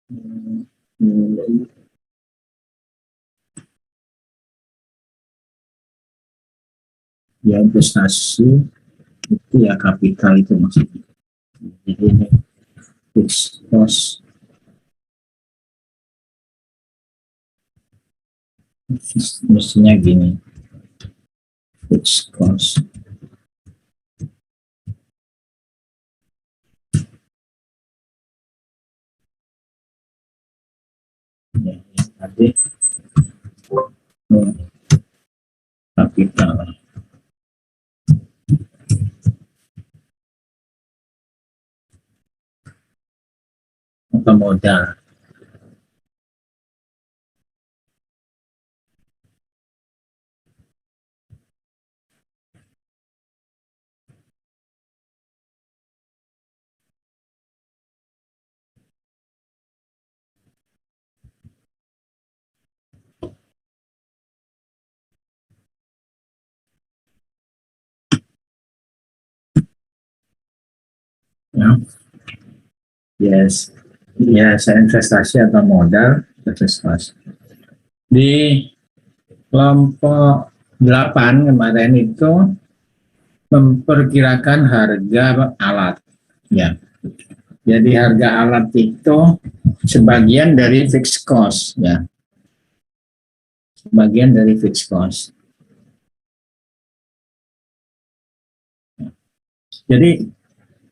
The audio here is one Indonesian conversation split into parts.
Ya investasi itu ya kapital itu maksudnya. Jadi ini fixed cost, mestinya gini, fixed cost. Ya, tadi kapital atau modal. Ya, yes, ya saya investasi atau modal investasi. Di kelompok 8 kemarin itu memperkirakan harga alat. Ya, jadi harga alat itu sebagian dari fixed cost. Ya, sebagian dari fixed cost. Jadi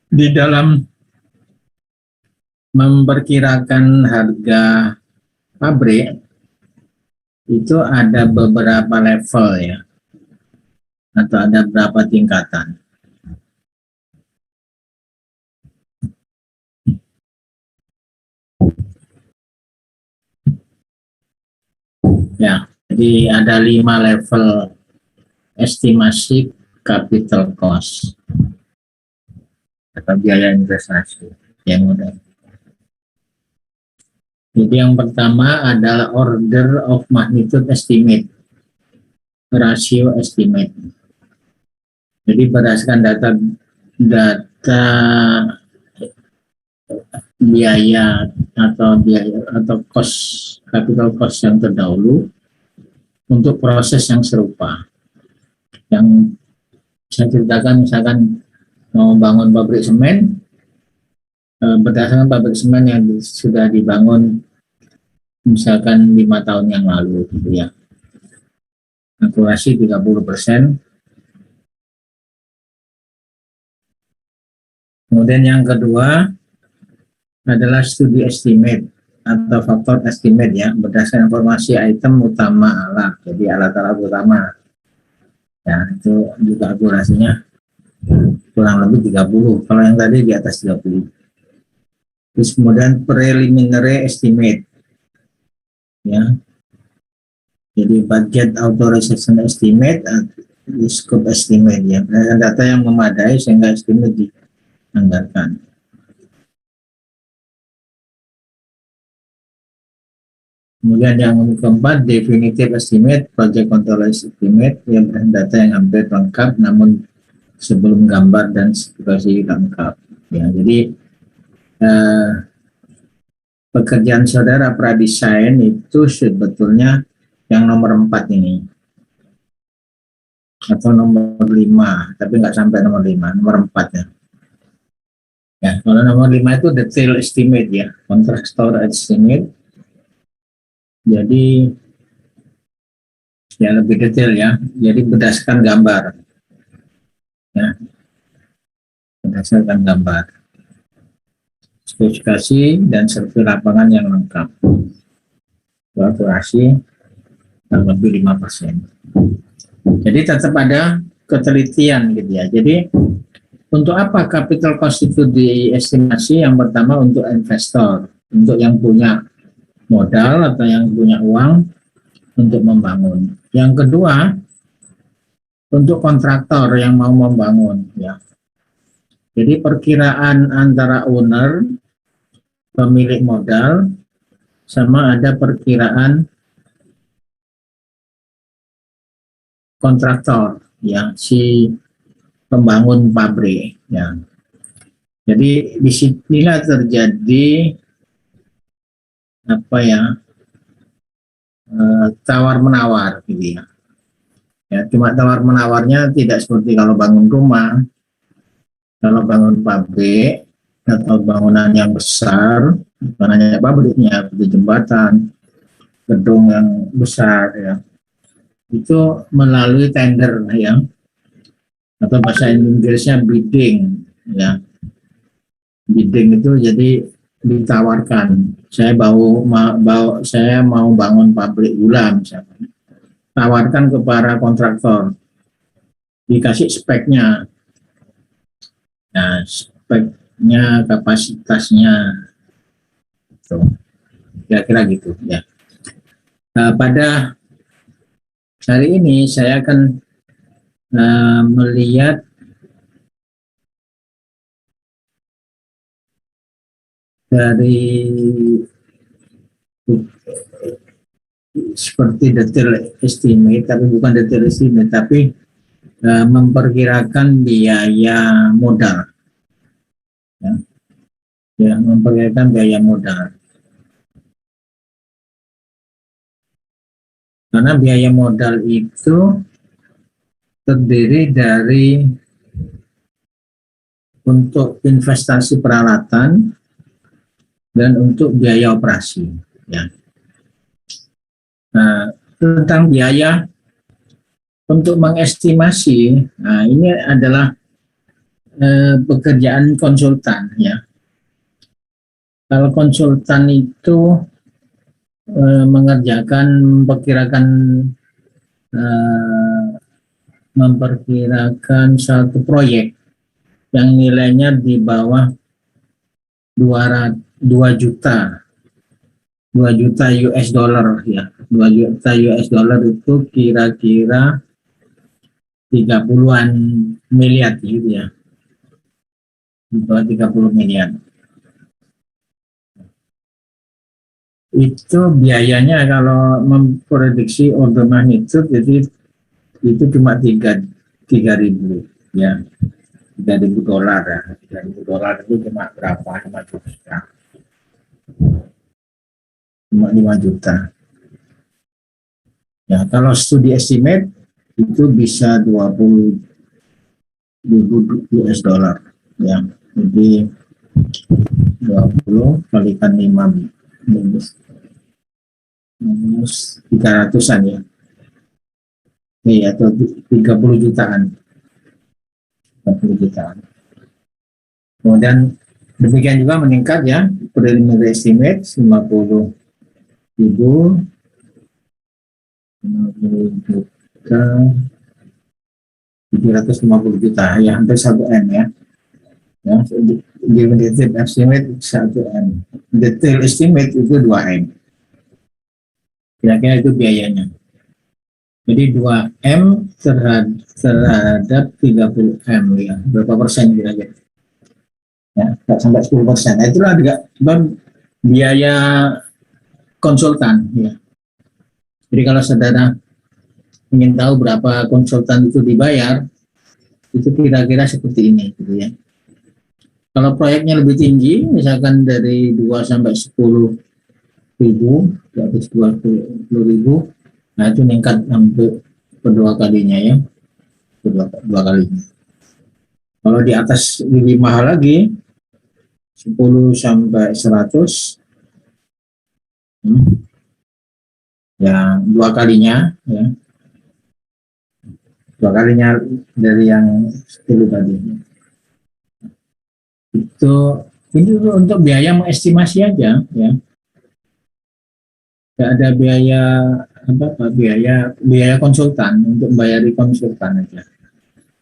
di dalam memperkirakan harga pabrik itu ada beberapa level ya, atau ada beberapa tingkatan. Ya, jadi ada 5 level estimasi capital cost atau biaya investasi yang mudah. Jadi yang pertama adalah order of magnitude estimate, ratio estimate. Jadi berdasarkan data biaya atau cost, capital cost yang terdahulu untuk proses yang serupa. Yang saya ceritakan misalkan mau bangun pabrik semen, berdasarkan pabrik semen yang sudah dibangun misalkan 5 tahun yang lalu gitu ya. Akurasi 30%. Kemudian yang kedua adalah studi estimate atau faktor estimate ya, berdasarkan informasi item utama alat. Jadi alat-alat utama. Ya, itu juga akurasinya kurang lebih 30. Kalau yang tadi di atas 30. Terus kemudian preliminary estimate. Ya. Jadi budget authorization estimate, scope estimate ya. Data yang memadai sehingga estimate dianggarkan. Kemudian yang keempat, definitive estimate, project control estimate, yang data yang hampir lengkap namun sebelum gambar dan situasi lengkap. Ya, jadi pekerjaan saudara pradesain itu sebetulnya yang nomor 4 ini. Atau nomor 5, tapi nggak sampai nomor 5, nomor 4 ya. Ya, kalau nomor 5 itu detail estimate ya, contractor estimate. Jadi ya lebih detail ya. Jadi berdasarkan gambar. Ya. Berdasarkan gambar. Spesifikasi dan survei lapangan yang lengkap. Akurasi lebih 5%. Jadi tetap ada ketelitian gitu ya. Jadi untuk apa capital cost itu diestimasi? Yang pertama untuk investor, untuk yang punya modal atau yang punya uang untuk membangun. Yang kedua, untuk kontraktor yang mau membangun ya. Jadi perkiraan antara owner, pemilik modal, sama ada perkiraan kontraktor ya, si pembangun pabrik ya. Jadi disinilah terjadi apa ya, tawar menawar gitu ya. Ya, cuma tawar menawarnya tidak seperti kalau bangun rumah, kalau bangun pabrik atau bangunan yang besar, bukan hanya pabriknya, seperti jembatan, gedung yang besar ya, itu melalui tender ya, atau bahasa Inggrisnya bidding ya. Bidding itu jadi ditawarkan, saya mau bangun pabrik gula misalnya, tawarkan ke para kontraktor, dikasih speknya. Nah, speknya, kapasitasnya, gitu. Kira-kira gitu ya. Pada hari ini saya akan melihat dari seperti detail estimate, tapi bukan detail estimate, tapi memperkirakan biaya modal, ya, ya memperkirakan biaya modal. Karena biaya modal itu terdiri dari untuk investasi peralatan dan untuk biaya operasi. Ya. Nah, tentang biaya untuk mengestimasi, nah ini adalah pekerjaan konsultan. Ya. Kalau konsultan itu mengerjakan, eh, memperkirakan satu proyek yang nilainya di bawah 2 juta 2 juta US dollar ya. 2 juta US dollar itu kira-kira 30-an miliar gitu ya. Di bawah 30 miliar. Itu biayanya kalau memprediksi order magnitude, jadi itu cuma 3.000 ya. 3.000 dolar ya. 3.000 dolar itu cuma berapa? 5 juta. Cuma 5 juta. Ya, kalau studi estimate itu bisa 20.000 US dollar ya. Jadi 20 kalikan 5 minus 300-an ya. Iya, atau 30 jutaan. 30 jutaan. Kemudian demikian juga meningkat ya, preliminary estimate 50.000, 50 juta, 750 juta, ya hampir 1 M ya. Ya, definitive estimate 1 M. Detail estimate itu 2 M. Kira-kira itu biayanya. Jadi 2 M terhadap 30 M ya. Berapa persen kira-kira? Ya, sampai 10%. Nah, itulah juga biaya konsultan ya. Jadi kalau saudara ingin tahu berapa konsultan itu dibayar, itu kira-kira seperti ini gitu ya. Kalau proyeknya lebih tinggi, misalkan dari 2 sampai 10 ribu, di atas 20 ribu, nah itu meningkat sampai kedua kalinya ya, kedua kalinya. Kalau di atas lebih mahal lagi, 10 sampai 100, ya dua kalinya ya, dua kalinya dari yang 10 tadi. Itu untuk biaya mengestimasi aja ya. Tidak ada biaya biaya konsultan, untuk membayari konsultan aja,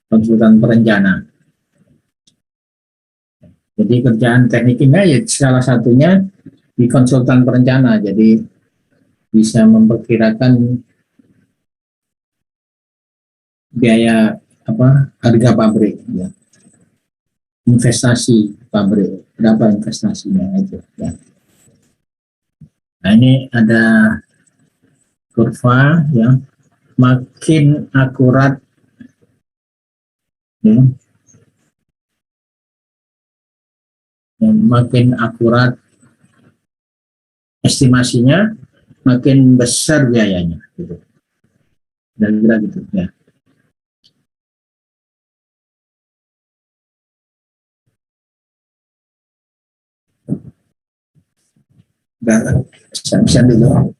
konsultan perencana. Jadi kerjaan teknik kimia ya salah satunya di konsultan perencana, jadi bisa memperkirakan biaya harga pabrik ya, investasi pabrik berapa investasinya itu ya. Nah ini ada kurva ya, makin akurat ya, makin akurat estimasinya, makin besar biayanya. Gitu. Kira-kira gitu ya. Udah, bisa dulu.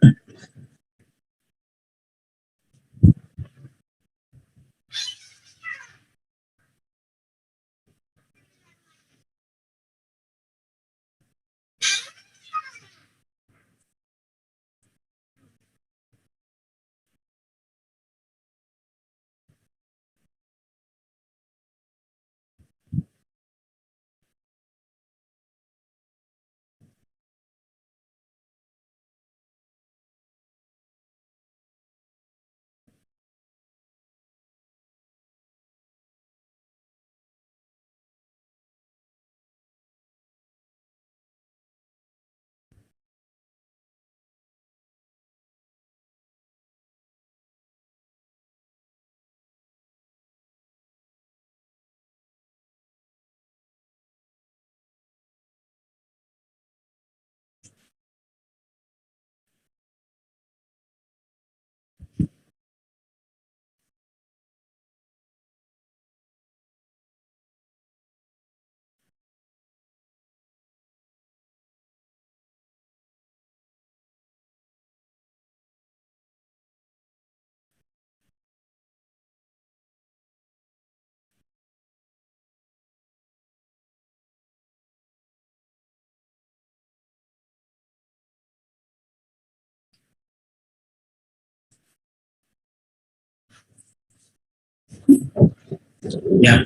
Ya,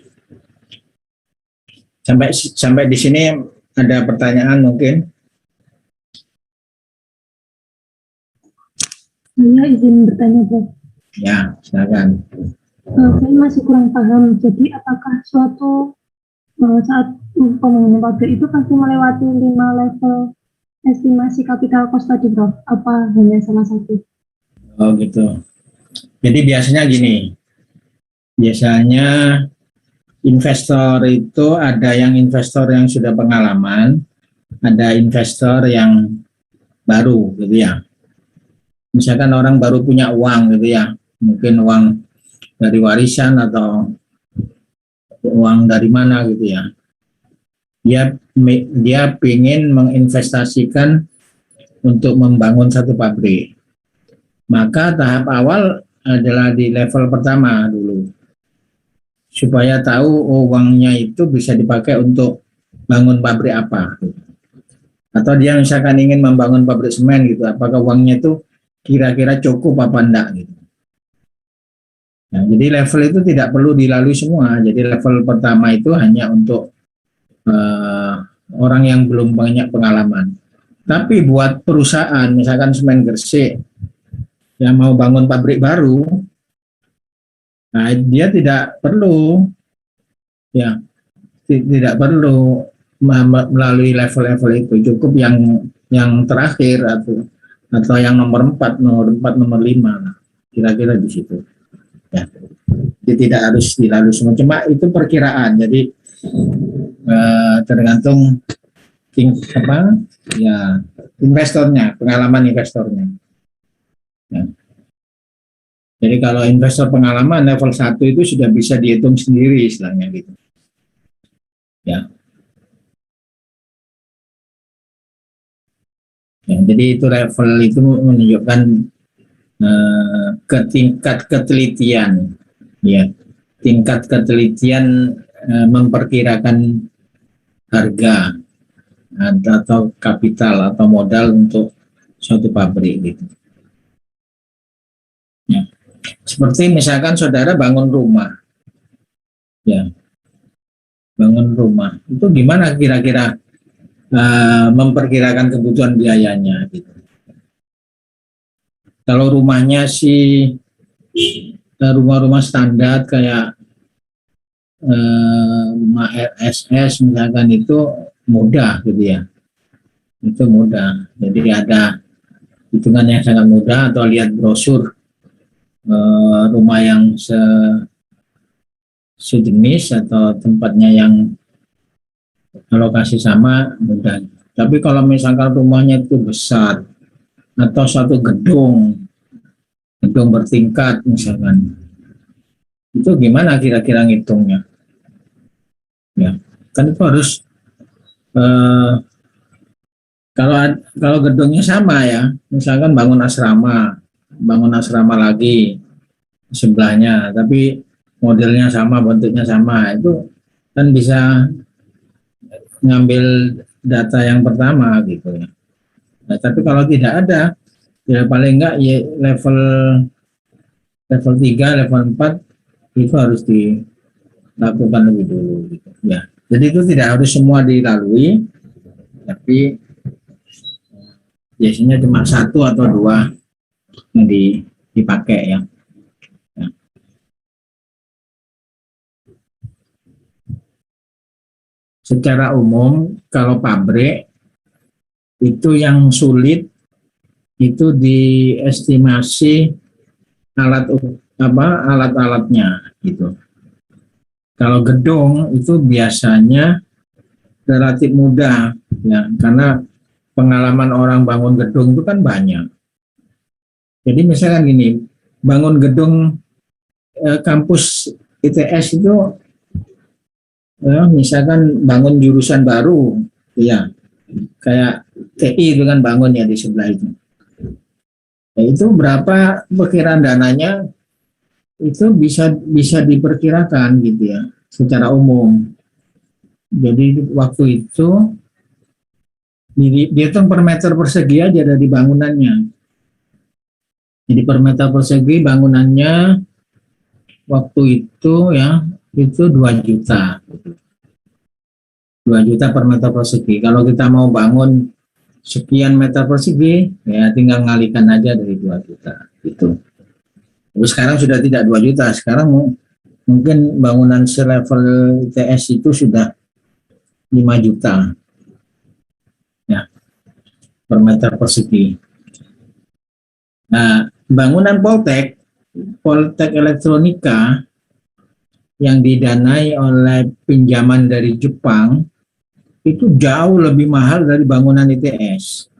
sampai di sini ada pertanyaan mungkin? Saya izin bertanya, Prof. Ya, silakan. Saya masih kurang paham. Jadi, apakah suatu saat pembangunan pabrik itu pasti melewati 5 level estimasi capital cost tadi, Prof? Apa hanya salah satu? Oh gitu. Jadi biasanya gini, biasanya investor itu ada yang investor yang sudah pengalaman, ada investor yang baru gitu ya. Misalkan orang baru punya uang gitu ya, mungkin uang dari warisan atau uang dari mana gitu ya. Dia ingin menginvestasikan untuk membangun satu pabrik. Maka tahap awal adalah di level pertama dulu. Supaya tahu uangnya itu bisa dipakai untuk bangun pabrik apa. Atau dia misalkan ingin membangun pabrik semen gitu, apakah uangnya itu kira-kira cukup apa enggak gitu. Nah, jadi level itu tidak perlu dilalui semua. Jadi level pertama itu hanya untuk orang yang belum banyak pengalaman. Tapi buat perusahaan, misalkan semen Gresik yang mau bangun pabrik baru, nah dia tidak perlu ya tidak perlu melalui level-level itu, cukup yang terakhir atau yang nomor 4, nomor 5, kira-kira di situ. Ya. Jadi tidak harus dilalui semua, cuma itu perkiraan. Jadi tergantung ya investornya, pengalaman investornya. Ya. Jadi kalau investor pengalaman level 1 itu sudah bisa dihitung sendiri istilahnya gitu. Ya. Ya, jadi itu level itu menunjukkan ke tingkat ketelitian, ya, tingkat ketelitian memperkirakan harga atau kapital atau modal untuk suatu pabrik gitu. Ya. Seperti misalkan saudara bangun rumah, ya, bangun rumah itu gimana kira-kira memperkirakan kebutuhan biayanya gitu. Kalau rumahnya sih rumah-rumah standar kayak rumah RSS misalkan itu mudah gitu ya, itu mudah. Jadi ada hitungan yang sangat mudah, atau lihat brosur rumah yang sejenis atau tempatnya yang lokasi sama mudah. Tapi kalau misalkan rumahnya itu besar atau satu gedung bertingkat misalkan, itu gimana kira-kira ngitungnya? Ya, kan itu harus eh, kalau gedungnya sama ya, misalkan bangun asrama lagi sebelahnya, tapi modelnya sama, bentuknya sama, itu kan bisa ngambil data yang pertama gitu ya. Nah, tapi kalau tidak ada, ya paling enggak ya level level 3, level 4 itu harus dilakukan lebih dulu gitu ya. Jadi itu tidak harus semua dilalui, tapi biasanya cuma satu atau dua yang dipakai ya. Ya. Secara umum kalau pabrik itu yang sulit itu diestimasi alat-alatnya gitu. Kalau gedung itu biasanya relatif mudah ya, karena pengalaman orang bangun gedung itu kan banyak. Jadi misalkan gini, bangun gedung kampus ITS itu misalkan bangun jurusan baru ya, kayak TI itu kan bangun ya di sebelah itu. Ya, itu berapa perkiraan dananya itu bisa diperkirakan gitu ya secara umum. Jadi waktu itu dihitung per meter persegi aja dari bangunannya. Jadi per meter persegi bangunannya waktu itu ya itu 2 juta. 2 juta per meter persegi. Kalau kita mau bangun sekian meter persegi ya tinggal ngalikan aja dari 2 juta gitu. Tapi sekarang sudah tidak 2 juta, sekarang mungkin bangunan selevel ITS itu sudah 5 juta ya per meter persegi. Nah, bangunan Poltek Elektronika yang didanai oleh pinjaman dari Jepang itu jauh lebih mahal dari bangunan ITS.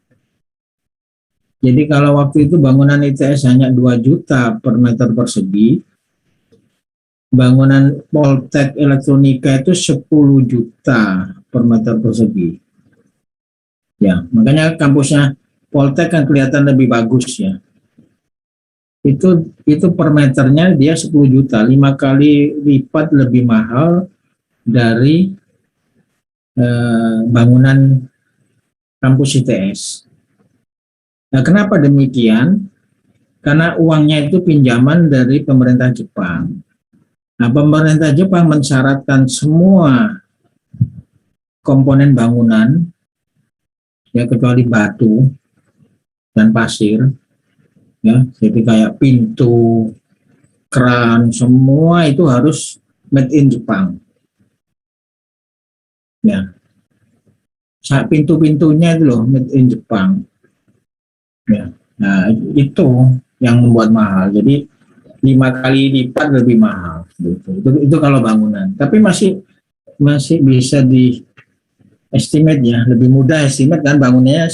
Jadi kalau waktu itu bangunan ITS hanya 2 juta per meter persegi, bangunan Poltek Elektronika itu 10 juta per meter persegi. Ya, makanya kampusnya Poltek kan kelihatan lebih bagus ya. Itu per meternya dia 10 juta, 5 kali lipat lebih mahal dari bangunan kampus ITS. Nah, kenapa demikian? Karena uangnya itu pinjaman dari pemerintah Jepang. Nah, pemerintah Jepang mensyaratkan semua komponen bangunan, ya kecuali batu dan pasir, ya, jadi kayak pintu, keran, semua itu harus made in Jepang. Ya, pintu-pintunya itu loh made in Jepang. Ya, nah itu yang membuat mahal. Jadi 5 kali lipat lebih mahal. Gitu. Itu kalau bangunan. Tapi masih bisa di estimate ya, lebih mudah estimate kan bangunnya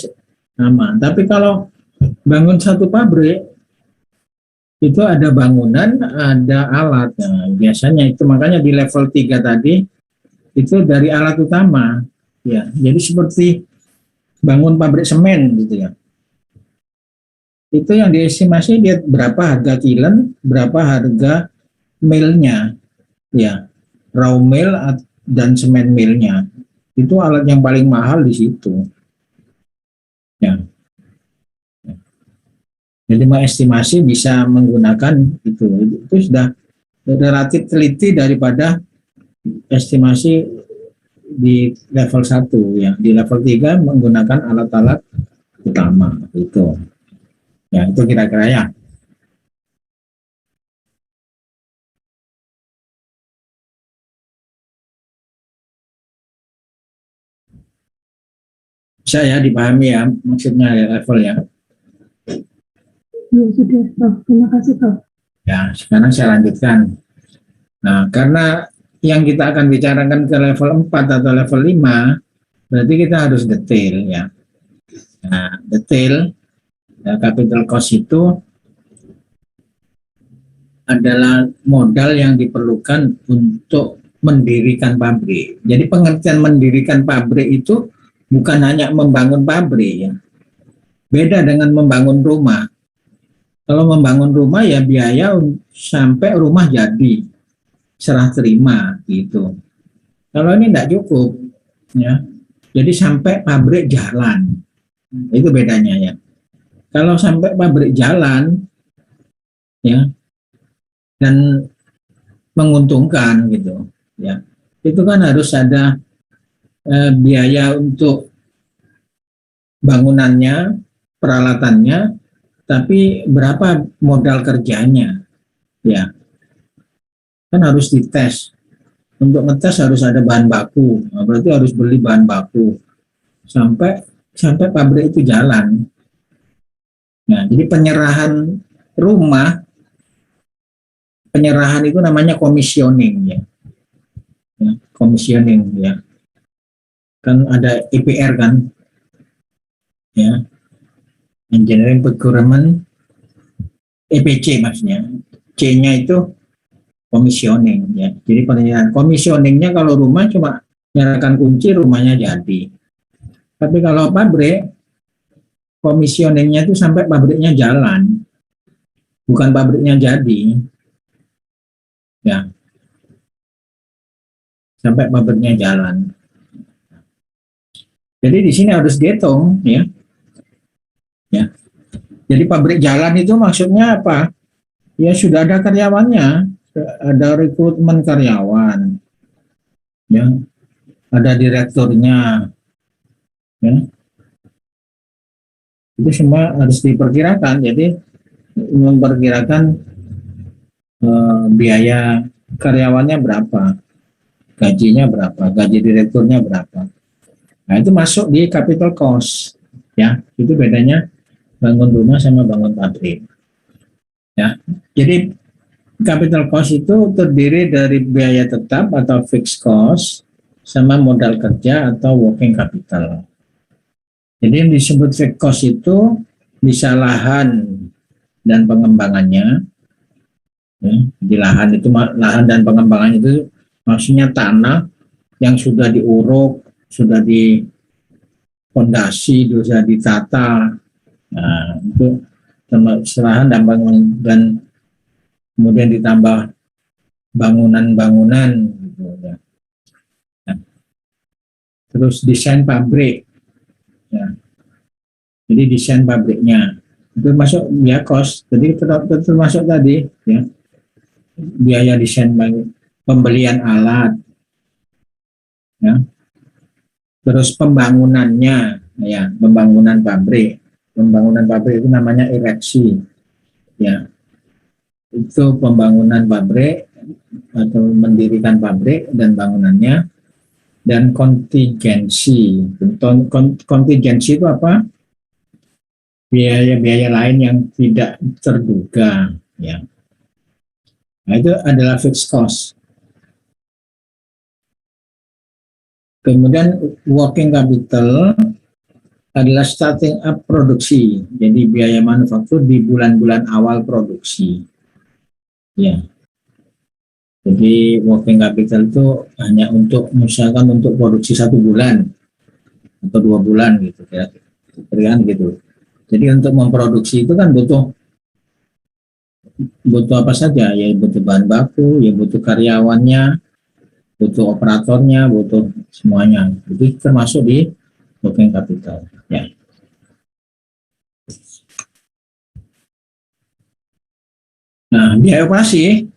sama. Tapi kalau bangun satu pabrik itu ada bangunan, ada alat. Nah, biasanya itu makanya di level 3 tadi itu dari alat utama. Ya, jadi seperti bangun pabrik semen gitu ya. Itu yang diestimasi dia berapa harga kilen, berapa harga milnya, ya, raw mill dan semen millnya. Itu alat yang paling mahal di situ. Ya. Jadi mengestimasi bisa menggunakan itu sudah relatif teliti daripada estimasi di level 1 ya. Di level 3 menggunakan alat-alat utama itu. Ya, itu kira-kira ya. Bisa ya dipahami ya maksudnya level ya. Ya sudah, Prof. Terima kasih, Prof. Ya, sekarang saya lanjutkan. Nah, karena yang kita akan bicarakan ke level 4 atau level 5 Berarti kita harus detail ya. Nah, detail capital cost itu adalah modal yang diperlukan untuk mendirikan pabrik. Jadi pengertian mendirikan pabrik itu bukan hanya membangun pabrik ya. Beda dengan membangun rumah. Kalau membangun rumah ya biaya sampai rumah jadi, serah terima gitu. Kalau ini tidak cukup ya. Jadi sampai pabrik jalan. Itu bedanya ya. Kalau sampai pabrik jalan ya dan menguntungkan gitu ya. Itu kan harus ada biaya untuk bangunannya, peralatannya, tapi berapa modal kerjanya ya. Kan harus dites. Untuk ngetes harus ada bahan baku. Nah, berarti harus beli bahan baku sampai pabrik itu jalan. Nah, jadi penyerahan itu namanya commissioning ya. Commissioning ya. Kan ada EPR kan. Ya. Engineering Procurement, EPC maksudnya. C-nya itu commissioning ya. Jadi penyerahan commissioningnya kalau rumah cuma menyerahkan kunci rumahnya jadi. Tapi kalau pabrik commissioningnya itu sampai pabriknya jalan, bukan pabriknya jadi. Ya. Sampai pabriknya jalan. Jadi di sini harus dihitung ya. Ya. Jadi pabrik jalan itu maksudnya apa? Ya sudah ada karyawannya, ada rekrutmen karyawan, ya, ada direkturnya, ya. Itu semua harus diperkirakan. Jadi memperkirakan biaya karyawannya berapa, gajinya berapa, gaji direkturnya berapa. Nah itu masuk di capital cost, ya. Itu bedanya bangun rumah sama bangun pabrik. Ya, jadi capital cost itu terdiri dari biaya tetap atau fixed cost sama modal kerja atau working capital. Jadi yang disebut fixed cost itu bisa lahan dan pengembangannya. Ya, di lahan dan pengembangannya itu maksudnya tanah yang sudah diuruk, sudah di fondasi, sudah ditata. Nah, itu lahan dan bangunan, dan kemudian ditambah bangunan-bangunan gitu ya. Nah, terus desain pabrik ya. Jadi desain pabriknya itu masuk biaya cost. Jadi termasuk tadi ya, biaya desain pembelian alat ya. Terus pembangunannya ya, pembangunan pabrik itu namanya ereksi ya. Itu pembangunan pabrik atau mendirikan pabrik dan bangunannya. Dan kontingensi. Kontingensi itu apa? Biaya-biaya lain yang tidak terduga ya. Nah, itu adalah fixed cost. Kemudian working capital adalah starting up produksi. Jadi biaya manufaktur di bulan-bulan awal produksi. Ya. Jadi working capital itu hanya untuk misalkan untuk produksi 1 bulan atau 2 bulan gitu kira-kira gitu. Jadi untuk memproduksi itu kan butuh apa saja ya, butuh bahan baku, ya butuh karyawannya, butuh operatornya, butuh semuanya. Jadi termasuk di working capital ya. Nah, biaya operasi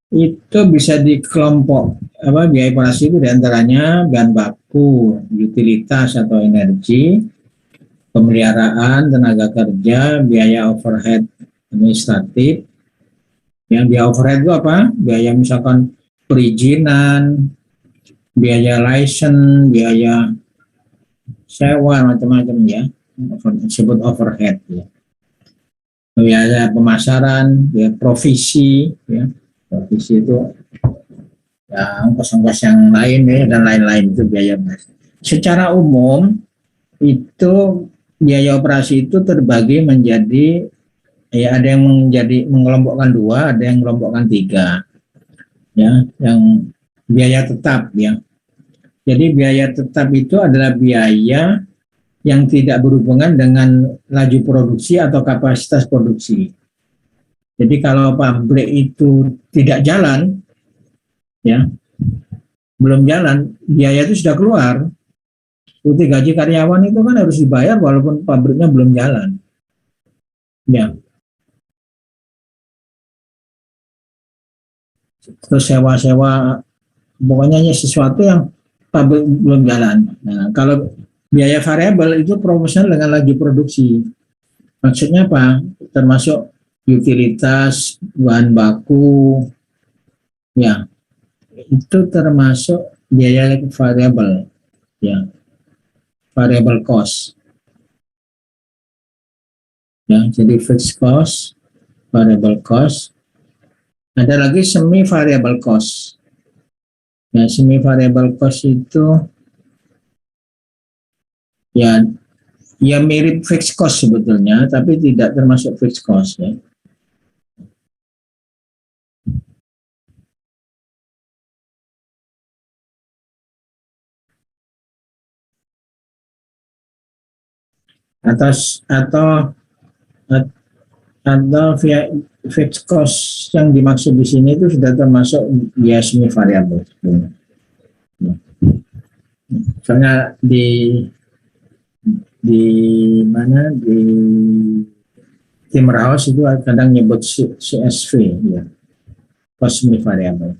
itu bisa dikelompok biaya operasi itu diantaranya bahan baku, utilitas atau energi, pemeliharaan, tenaga kerja, biaya overhead administratif. Yang biaya overhead itu apa? Biaya misalkan perizinan, biaya license, biaya sewa, macam-macam ya, disebut overhead ya. Biaya pemasaran, biaya provisi ya. Provisi itu ya ongkos-ongkos yang lain ya, dan lain-lain itu biaya secara umum itu biaya operasi itu terbagi menjadi, ya ada yang mengelompokkan dua, ada yang mengelompokkan tiga, ya, yang biaya tetap, ya. Jadi biaya tetap itu adalah biaya yang tidak berhubungan dengan laju produksi atau kapasitas produksi. Jadi kalau pabrik itu tidak jalan, ya, belum jalan, biaya itu sudah keluar. Seperti gaji karyawan itu kan harus dibayar walaupun pabriknya belum jalan. Ya, terus sewa-sewa, pokoknya sesuatu yang pabrik belum jalan. Nah, kalau biaya variabel itu proporsional dengan laju produksi. Maksudnya apa? Termasuk utilitas, bahan baku, ya, itu termasuk biaya variabel, ya, variable cost. Ya, jadi fixed cost, variable cost. Ada lagi semi variable cost. Ya, semi variable cost itu ya mirip fixed cost sebetulnya, tapi tidak termasuk fixed cost, ya. Atau via fixed cost yang dimaksud di sini itu sudah termasuk biaya semi variabel. Soalnya di mana di Timmerhouse itu kadang nyebut CSV, ya, cost semi variabel.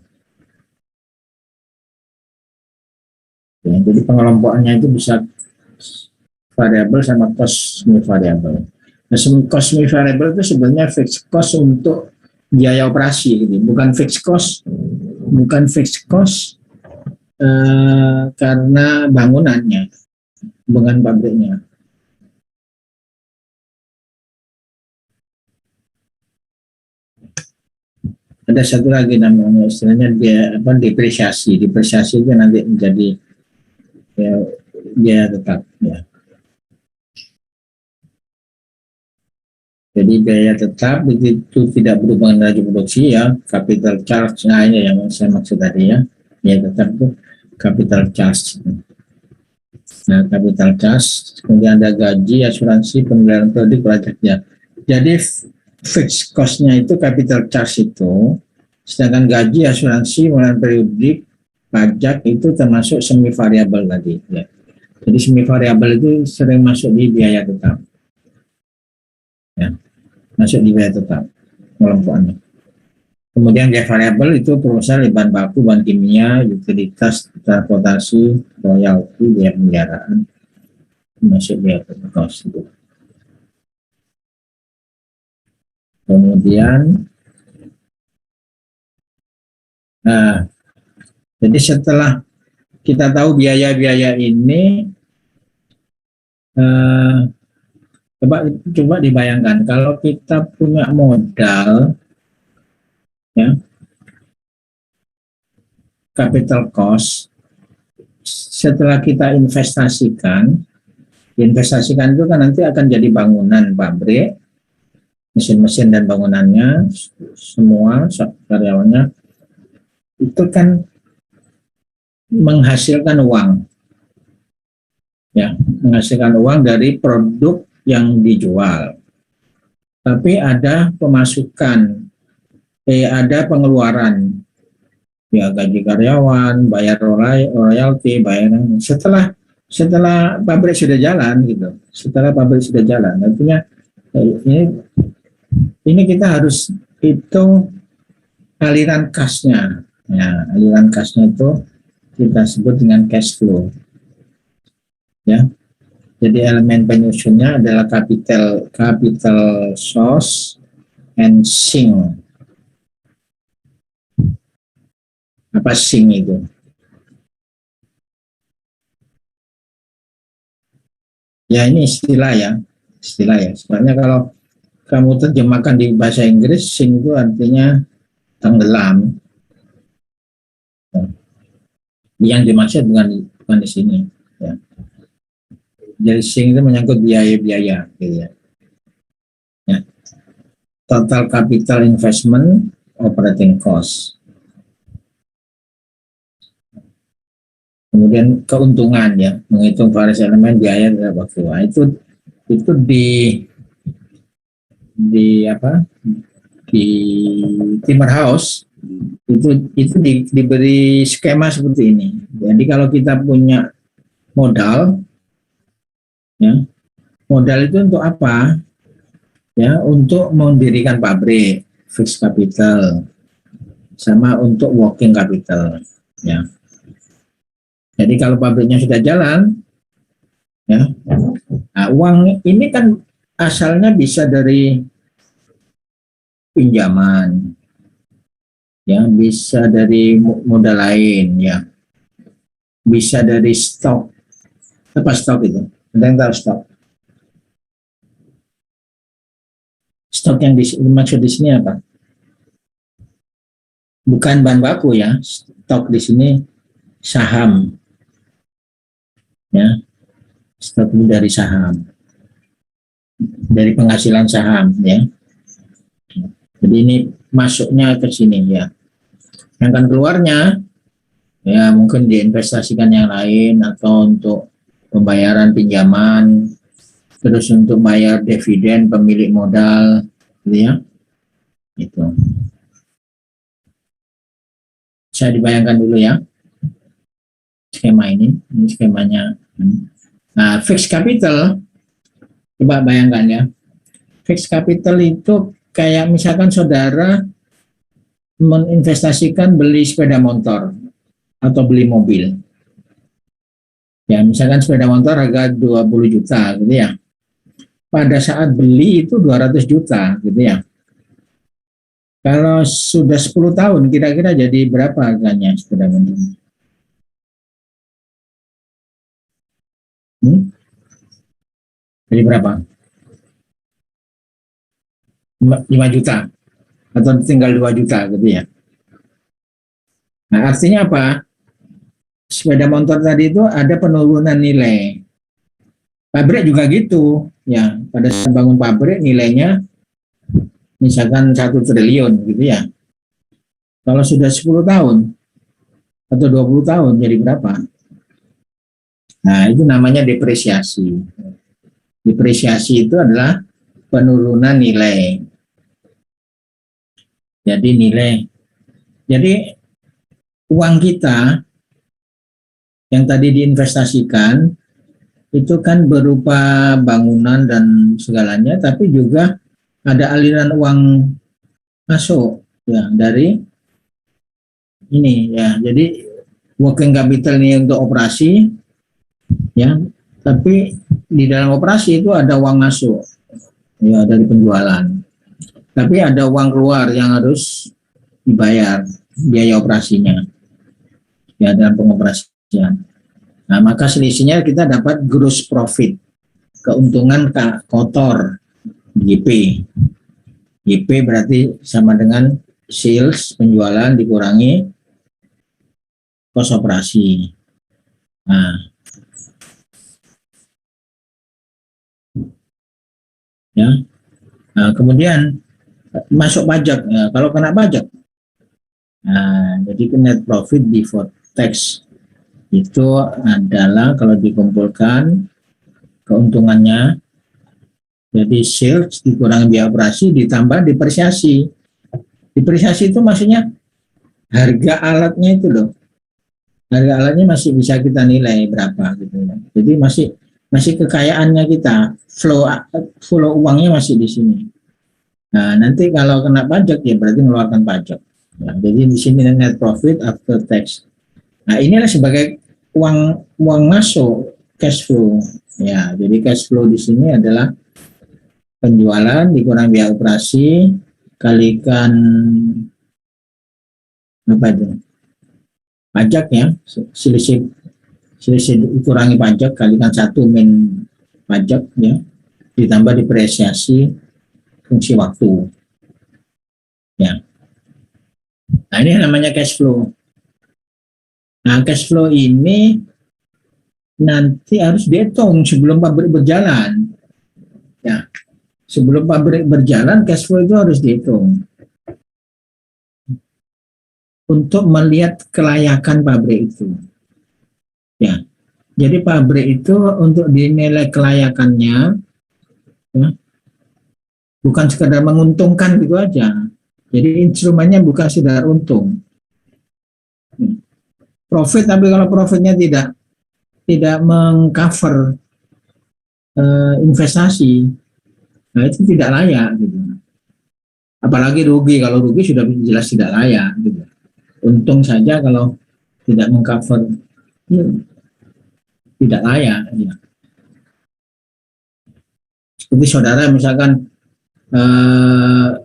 Ya, jadi pengelompokannya itu bisa variabel sama cost semi variabel. Nah, cost semi variabel itu sebenarnya fixed cost untuk biaya operasi, gitu. Bukan fixed cost karena bangunannya, bukan pabriknya. Ada satu lagi namanya, istilahnya depresiasi itu nanti menjadi ya, biaya tetap, ya. Jadi biaya tetap itu tidak berhubungan dengan laju produksi, ya, capital charge. Nah, ini yang saya maksud tadi, ya. Biaya tetap itu capital charge. Nah, capital charge, kemudian ada gaji, asuransi, pemeliharaan produk, pajaknya. Jadi fixed cost-nya itu capital charge itu, sedangkan gaji, asuransi, pemeliharaan periodik, pajak itu termasuk semi variabel tadi, ya. Jadi semi variabel itu sering masuk di biaya tetap, ya, masuk di biaya tetap kelompokannya. Kemudian biaya variabel itu proporsional bahan baku, bahan kimia, utilitas, transportasi, royalti, biaya pemeliharaan, masuk biaya cost itu. Kemudian, nah, jadi setelah kita tahu biaya-biaya ini, coba dibayangkan kalau kita punya modal, ya, capital cost, setelah kita investasikan itu kan nanti akan jadi bangunan pabrik, mesin-mesin dan bangunannya, semua karyawannya, itu kan menghasilkan uang, ya, menghasilkan uang dari produk yang dijual. Tapi ada pemasukan, ada pengeluaran, ya, gaji karyawan, bayar royalti, bayaran setelah pabrik sudah jalan, gitu. Setelah pabrik sudah jalan, artinya ini kita harus hitung aliran kas-nya. Ya, aliran kas-nya itu kita sebut dengan cash flow, ya. Jadi elemen penyusunnya adalah capital source and sink. Apa sink itu? Ya, ini istilah, ya. Sebenarnya kalau kamu terjemahkan di bahasa Inggris, sink itu artinya tenggelam. Yang dimaksud bukan di sini, ya. Jadi SING itu menyangkut biaya-biaya, gitu ya. Ya. Total capital investment operating cost. Kemudian keuntungan ya, menghitung various elemen biaya terhadap waktu. Nah, itu di apa? Di Timber House diberi skema seperti ini. Jadi kalau kita punya modal, ya, modal itu untuk apa? Ya, untuk mendirikan pabrik, fixed capital, sama untuk working capital. Ya. Jadi kalau pabriknya sudah jalan, ya, nah, uang ini kan asalnya bisa dari pinjaman, ya, bisa dari modal lain, ya, bisa dari stok. Apa stok itu? Ada yang tahu stok? Stok yang dimaksud di sini apa? Bukan bahan baku ya. Stok di sini saham, ya. Stok itu dari saham, dari penghasilan saham, ya. Jadi ini masuknya ke sini, ya. Yang kan keluarnya, ya mungkin diinvestasikan yang lain atau untuk pembayaran pinjaman, terus untuk bayar dividen pemilik modal, gitu ya. Itu. Saya dibayangkan dulu ya skema ini skemanya. Nah, fixed capital, coba bayangkan ya, fixed capital itu kayak misalkan saudara menginvestasikan beli sepeda motor atau beli mobil. Ya, misalkan sepeda motor harga 20 juta gitu ya. Pada saat beli itu 200 juta gitu ya. Kalau sudah 10 tahun kira-kira jadi berapa harganya sepeda motor? Jadi berapa? 5 juta atau tinggal 2 juta gitu ya. Nah, artinya apa? Sepeda motor tadi itu ada penurunan nilai. Pabrik juga gitu, ya. Pada saat bangun pabrik nilainya misalkan 1 triliun gitu ya. Kalau sudah 10 tahun atau 20 tahun jadi berapa? Nah, itu namanya depresiasi. Depresiasi itu adalah penurunan nilai. Jadi jadi uang kita yang tadi diinvestasikan itu kan berupa bangunan dan segalanya, tapi juga ada aliran uang masuk ya dari ini ya. Jadi working capital ini untuk operasi ya, tapi di dalam operasi itu ada uang masuk ya dari penjualan. Tapi ada uang keluar yang harus dibayar biaya operasinya ya dalam pengoperasian. Nah, maka selisihnya kita dapat gross profit, keuntungan kotor, GP. GP berarti sama dengan sales, penjualan dikurangi kos operasi. Nah, ya. Nah, kemudian masuk pajak. Nah, kalau kena pajak, nah, jadi net profit before tax itu adalah kalau dikumpulkan keuntungannya, jadi sales dikurangi biaya operasi ditambah depresiasi. Depresiasi itu maksudnya harga alatnya itu loh. Harga alatnya masih bisa kita nilai berapa gitu ya. Jadi masih kekayaannya kita, flow uangnya masih di sini. Nah, nanti kalau kena pajak ya berarti mengeluarkan pajak. Nah, jadi di sini net profit after tax. Nah, inilah sebagai uang masuk, cash flow. Ya, jadi cash flow di sini adalah penjualan dikurang biaya operasi kalikan apa itu? Pajak ya, selisih dikurangi pajak kalikan 1 min pajak ya, ditambah depresiasi fungsi waktu. Ya. Nah, ini namanya cash flow. Nah, cash flow ini nanti harus dihitung sebelum pabrik berjalan. Ya, sebelum pabrik berjalan, cash flow itu harus dihitung untuk melihat kelayakan pabrik itu. Ya, jadi pabrik itu untuk dinilai kelayakannya, ya, bukan sekedar menguntungkan gitu aja. Jadi instrumennya bukan sekedar untung. Profit, tapi kalau profitnya tidak mengcover investasi, nah itu tidak layak gitu. Apalagi rugi, kalau rugi sudah jelas tidak layak gitu. Untung saja kalau tidak mengcover, ya, tidak layak. Ya. Seperti saudara misalkan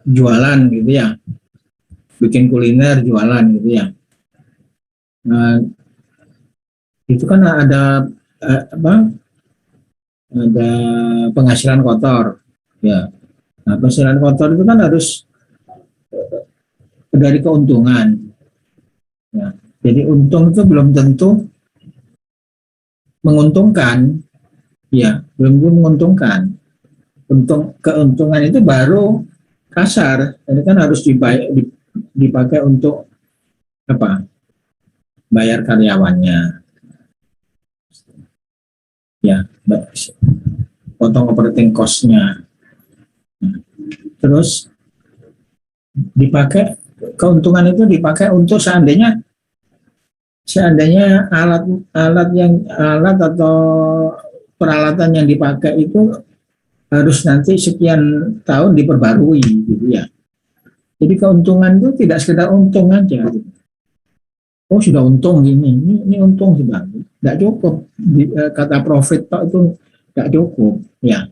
jualan gitu ya, bikin kuliner jualan gitu ya. Itu kan ada apa? Ada penghasilan kotor, ya. Nah, penghasilan kotor itu kan harus dari keuntungan. Ya. Jadi untung itu belum tentu menguntungkan, ya, belum tentu menguntungkan. Keuntungan itu baru kasar, ini kan harus dipakai untuk apa? Bayar karyawannya, ya, potong operating cost-nya. Terus dipakai, keuntungan itu dipakai untuk seandainya alat atau peralatan yang dipakai itu harus nanti sekian tahun diperbarui gitu ya. Jadi keuntungan itu tidak sekedar untung aja. Oh sudah untung ini untung sudah, tidak cukup. Kata profit itu tidak cukup ya.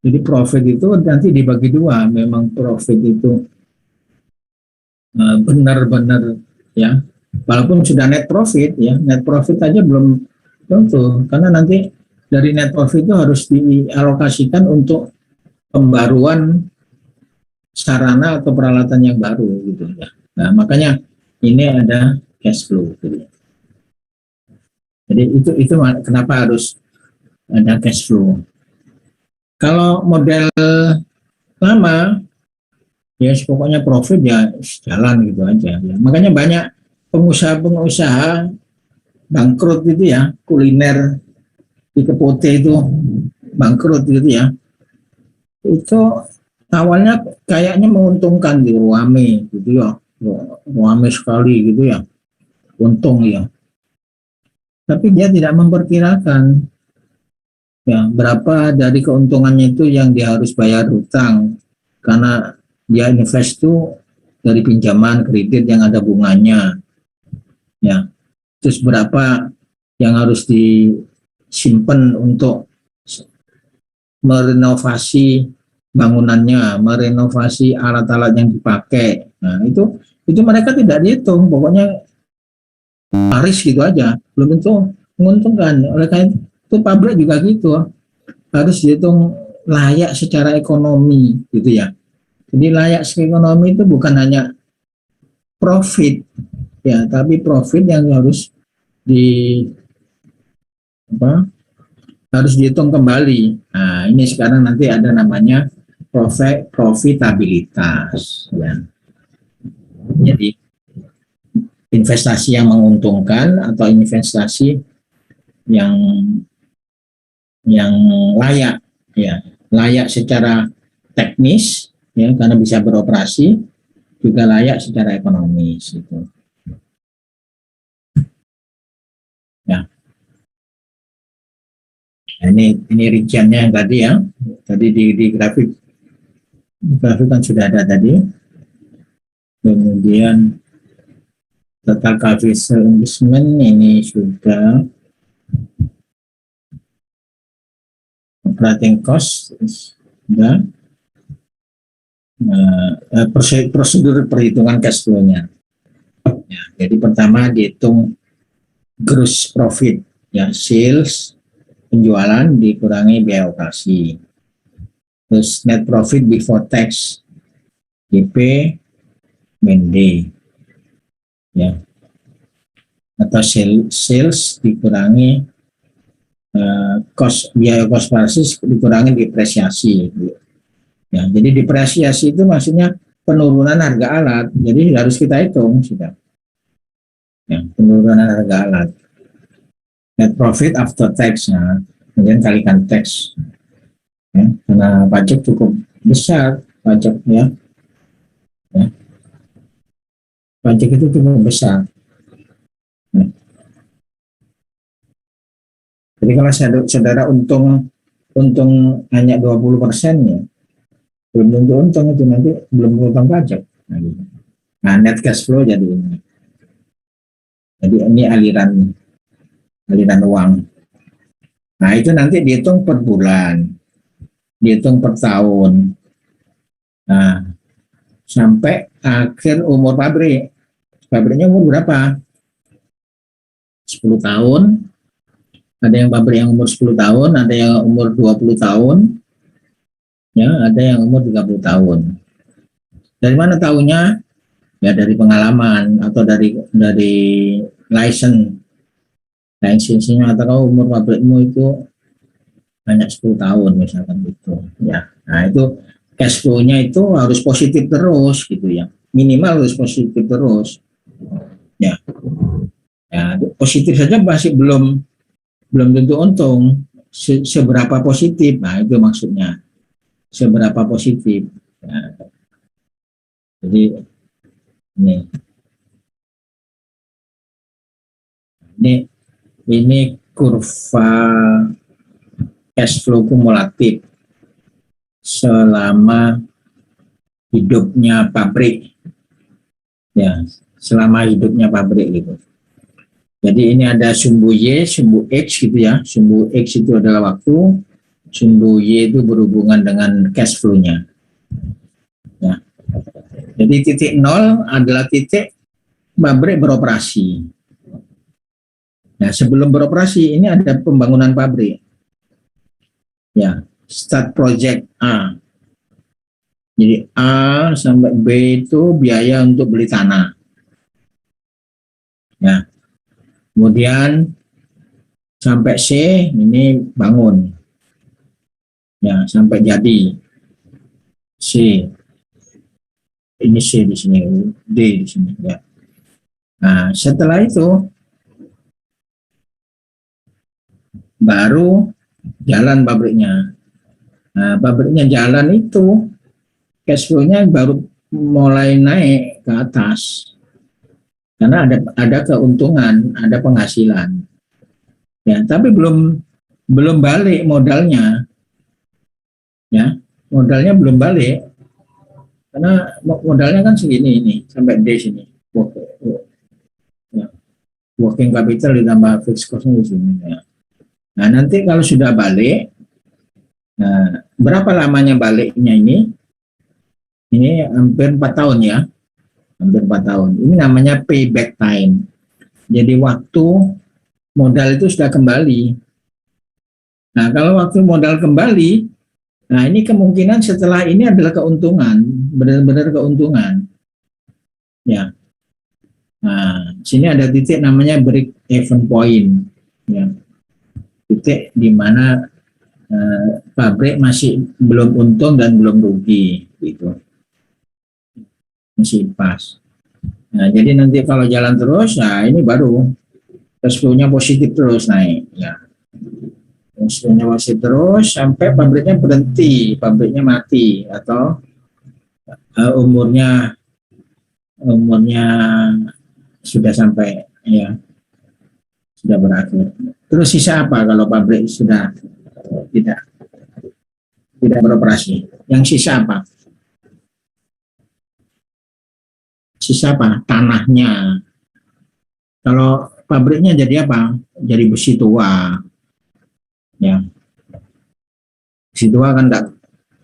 Jadi profit itu nanti dibagi dua. Memang profit itu benar-benar ya, walaupun sudah net profit ya, net profit aja belum tentu, karena nanti dari net profit itu harus dialokasikan untuk pembaruan sarana atau peralatan yang baru gitu ya. Nah makanya ini ada cash flow gitu. Jadi itu kenapa harus ada cash flow. Kalau model lama ya pokoknya profit ya jalan gitu aja ya. Makanya banyak pengusaha-pengusaha bangkrut gitu ya, kuliner di Kepote itu bangkrut gitu ya. Itu awalnya kayaknya menguntungkan di Ruame gitu ya, Ruame sekali gitu ya, untung ya. Tapi dia tidak memperkirakan ya berapa dari keuntungannya itu yang dia harus bayar hutang, karena dia invest itu dari pinjaman kredit yang ada bunganya ya. Terus berapa yang harus disimpan untuk merenovasi bangunannya, merenovasi alat-alat yang dipakai. Nah, itu mereka tidak dihitung, pokoknya laris gitu aja, belum tentu menguntungkan. Oleh karena itu pabrik juga gitu, harus dihitung layak secara ekonomi gitu ya. Jadi layak secara ekonomi itu bukan hanya profit ya, tapi profit yang harus di apa, harus dihitung kembali. Nah, ini sekarang nanti ada namanya profitabilitas ya. Jadi investasi yang menguntungkan atau investasi yang layak ya, layak secara teknis ya karena bisa beroperasi, juga layak secara ekonomis gitu. Ya. Nah, ini rinciannya yang tadi ya. Tadi di grafik kan sudah ada tadi. Kemudian total capital investment ini sudah, operating cost sudah, prosedur perhitungan cash flow-nya. Ya, jadi pertama dihitung gross profit ya, sales penjualan dikurangi biaya operasi. Terus net profit before tax GP min D ya, atau sales dikurangi biaya koperasi dikurangi depresiasi. Ya, jadi depresiasi itu maksudnya penurunan harga alat. Jadi harus kita hitung sudah. Ya, penurunan harga alat. Net profit after tax, ya, kemudian kalikan tax. Ya, karena pajak cukup besar, pajak ya. Pajak itu cukup besar. Ya. Jadi kalau saudara untung hanya 20% ya, belum tentu untung itu nanti belum potong pajak. Nah, net cash flow jadi ini. Jadi ini aliran uang. Nah, itu nanti dihitung per bulan, dihitung per tahun. Nah, sampai akhir umur pabrik. Pabriknya umur berapa? 10 tahun. Ada yang pabrik yang umur 10 tahun, ada yang umur 20 tahun. Ya, ada yang umur 30 tahun. Dari mana tahunya? Ya dari pengalaman atau dari license-nya, atau kalau umur pabrikmu itu hanya 10 tahun misalkan gitu ya. Nah, itu cash flow-nya itu harus positif terus gitu ya. Minimal harus positif terus. Ya. Ya, positif saja masih belum tentu untung. Seberapa positif? Nah, itu maksudnya. Seberapa positif. Ya. Jadi ini kurva cash flow kumulatif selama hidupnya pabrik, ya, selama hidupnya pabrik gitu. Jadi ini ada sumbu Y, sumbu X gitu ya. Sumbu X itu adalah waktu, sumbu Y itu berhubungan dengan cash flow-nya. Ya. Jadi titik 0 adalah titik pabrik beroperasi. Nah, sebelum beroperasi ini ada pembangunan pabrik. Ya, start project A. Jadi A sampai B itu biaya untuk beli tanah. Ya. Kemudian sampai C ini bangun. Ya, sampai jadi. C. Ini C di sini, D di sini ya. Nah, setelah itu baru jalan pabriknya. Nah, pabriknya jalan itu cash flow-nya baru mulai naik ke atas. Karena ada keuntungan, ada penghasilan. Ya, tapi belum balik modalnya. Ya, modalnya belum balik. Karena modalnya kan segini ini, sampai D sini. Working capital ditambah fixed cost-nya di sini. Ya. Nah, nanti kalau sudah balik, nah, berapa lamanya baliknya ini? Ini hampir 4 tahun ya. Hampir 4 tahun. Ini namanya payback time. Jadi waktu modal itu sudah kembali. Nah, kalau waktu modal kembali, nah ini kemungkinan setelah ini adalah keuntungan, benar-benar keuntungan. Ya. Nah, sini ada titik namanya break even point. Ya. Titik di mana pabrik masih belum untung dan belum rugi gitu. Masih pas. Nah, jadi nanti kalau jalan terus, nah ini baru cash flow-nya positif terus naik. Ya. Cash flow-nya positif terus sampai pabriknya berhenti, pabriknya mati atau umurnya sudah sampai ya sudah berakhir. Terus sisa apa kalau pabrik sudah tidak beroperasi? Yang sisa apa? Sisa apa? Tanahnya. Kalau pabriknya jadi apa? Jadi besi tua. Ya. Besi tua kan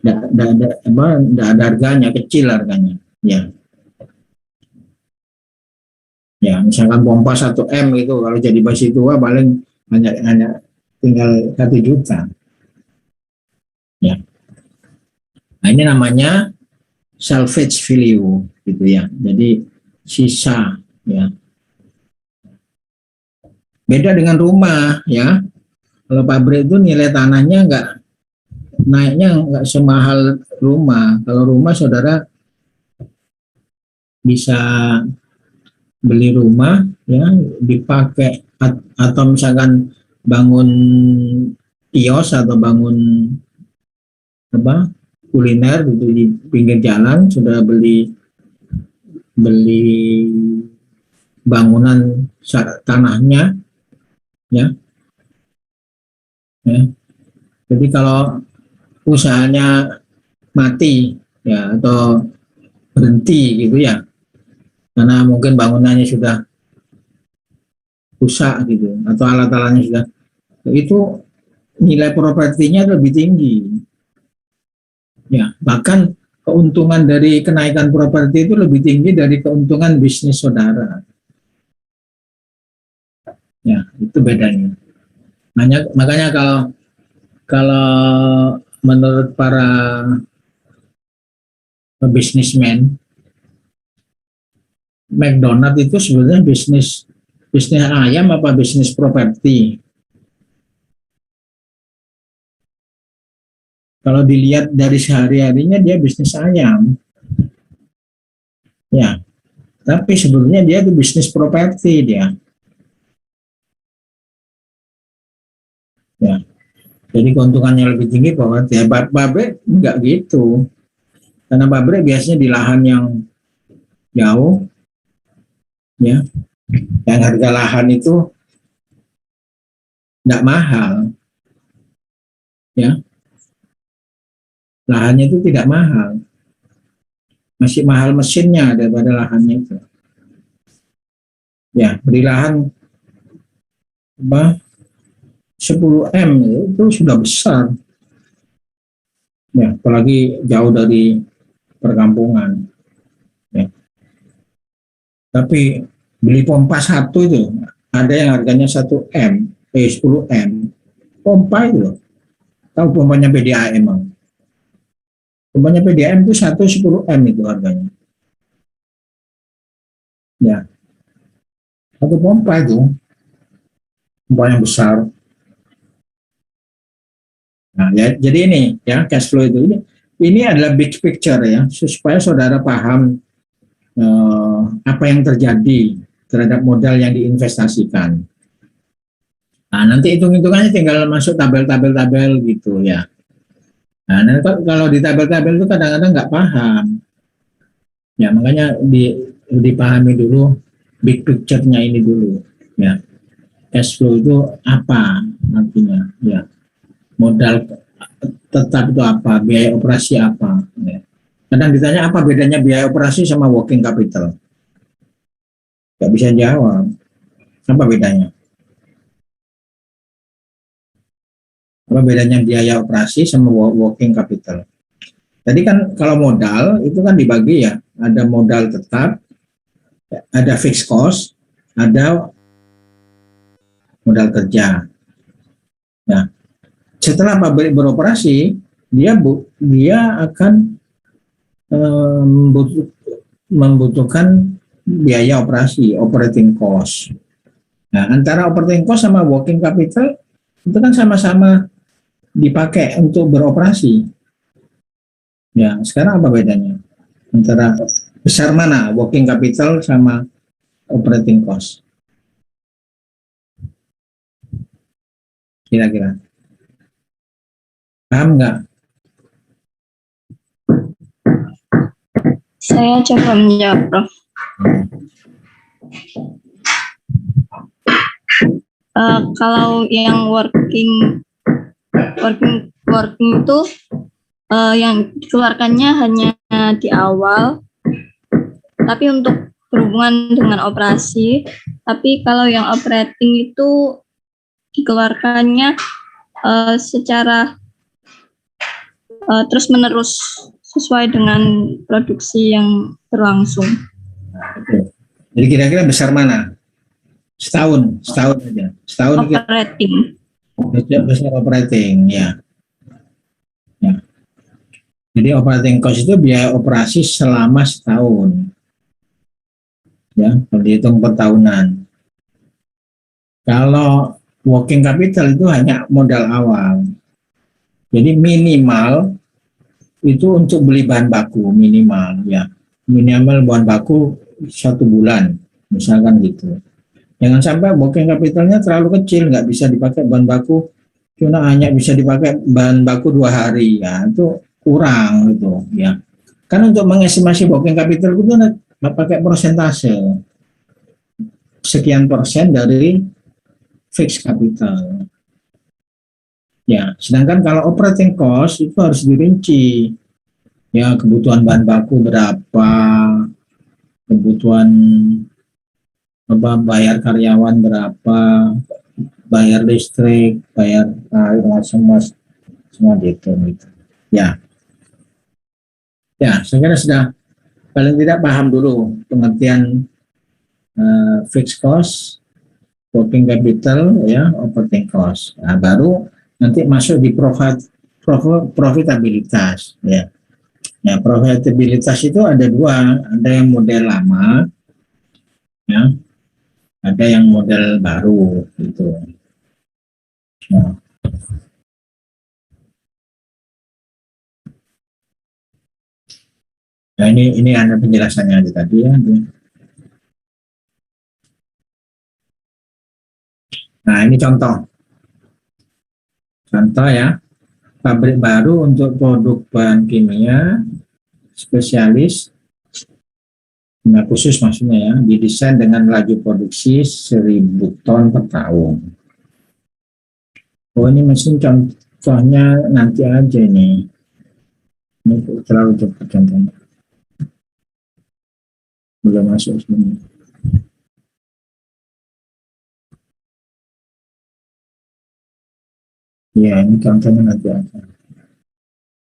enggak ada harganya, kecil harganya. Ya. Ya, misalkan pompa 1 M itu kalau jadi besi tua paling hanya tinggal 1 juta. Ya. Nah, ini namanya salvage value gitu ya. Jadi sisa ya. Beda dengan rumah ya. Kalau pabrik itu nilai tanahnya naiknya nggak semahal rumah. Kalau rumah saudara bisa beli rumah ya dipakai atau misalkan bangun kios atau bangun apa kuliner gitu di pinggir jalan sudah beli beli bangunan tanahnya ya, ya. Jadi kalau usahanya mati ya atau berhenti gitu ya karena mungkin bangunannya sudah rusak gitu atau alat-alatnya sudah itu nilai propertinya lebih tinggi ya bahkan keuntungan dari kenaikan properti itu lebih tinggi dari keuntungan bisnis saudara ya itu bedanya. Makanya kalau kalau menurut para bisnismen McDonald itu sebenarnya bisnis bisnis ayam apa bisnis properti. Kalau dilihat dari sehari-harinya dia bisnis ayam. Ya, tapi sebenarnya dia itu bisnis properti dia. Ya. Jadi keuntungannya lebih tinggi properti. Ya, pabrik enggak gitu. Karena pabrik biasanya di lahan yang jauh ya. Yang harga lahan itu enggak mahal. Ya. Lahannya itu tidak mahal. Masih mahal mesinnya daripada lahannya itu. Ya, beli lahan apa 10 M itu sudah besar. Ya, apalagi jauh dari perkampungan. Ya. Tapi beli pompa satu itu ada yang harganya 1 M, 10 M. Pompa itu, tahu pompanya PDAM? Pompanya PDAM itu 10 M itu harganya. Ya, satu pompa itu, pompa yang besar. Nah, ya, jadi ini ya cash flow itu ini adalah big picture ya supaya saudara paham apa yang terjadi terhadap modal yang diinvestasikan. Nah, nanti hitung-hitungannya tinggal masuk tabel-tabel gitu ya. Nah, nanti kalau di tabel-tabel itu kadang-kadang nggak paham. Ya, makanya dipahami dulu big picture-nya ini dulu. Ya, cash flow itu apa artinya? Ya, modal tetap itu apa? Biaya operasi apa? Ya. Kadang ditanya apa bedanya biaya operasi sama working capital? Nggak bisa jawab. Apa bedanya? Apa bedanya biaya operasi sama working capital? Tadi kan kalau modal itu kan dibagi ya, ada modal tetap, ada fixed cost, ada modal kerja. Nah, setelah pabrik beroperasi, dia akan membutuhkan biaya operasi, operating cost. Nah, antara operating cost sama working capital itu kan sama-sama dipakai untuk beroperasi. Ya, sekarang apa bedanya? Antara besar mana working capital sama operating cost? Kira-kira. Paham nggak? Saya coba menjawab, Prof. Kalau yang working itu yang dikeluarkannya hanya di awal, tapi untuk berhubungan dengan operasi. Tapi kalau yang operating itu dikeluarkannya secara terus-menerus sesuai dengan produksi yang berlangsung. Jadi kira-kira besar mana? Setahun aja. Setahun operating. Besar operating, ya. Ya. Jadi operating cost itu biaya operasi selama setahun. Ya, kalau dihitung per tahunan. Kalau working capital itu hanya modal awal. Jadi minimal itu untuk beli bahan baku minimal ya. Minimal bahan baku 1 bulan, misalkan gitu. Jangan sampai working capitalnya terlalu kecil, nggak bisa dipakai bahan baku, cuma hanya bisa dipakai bahan baku 2 hari ya, itu kurang gitu ya. Kan untuk mengestimasi working capital itu pakai persentase sekian persen dari fixed capital. Ya, sedangkan kalau operating cost itu harus dirinci. Ya, kebutuhan bahan baku berapa, kebutuhan bayar karyawan berapa, bayar listrik, bayar air, semua gitu. Ya, ya, saya kira sudah paling tidak paham dulu pengertian fixed cost, working capital, ya, operating cost. Nah, baru nanti masuk di profitabilitas, ya. Nah, profitabilitas itu ada dua, ada yang model lama, ya, ada yang model baru, gitu. Nah, ini ada penjelasannya tadi ya. Nah, ini contoh ya, pabrik baru untuk produk bahan kimia spesialis, nah khusus maksudnya ya, didesain dengan laju produksi 1.000 ton per tahun. Oh, ini mesin contohnya nanti aja nih. Ini terlalu cepat contohnya. Belum masuk sini. Ya, ini contohnya nanti aja.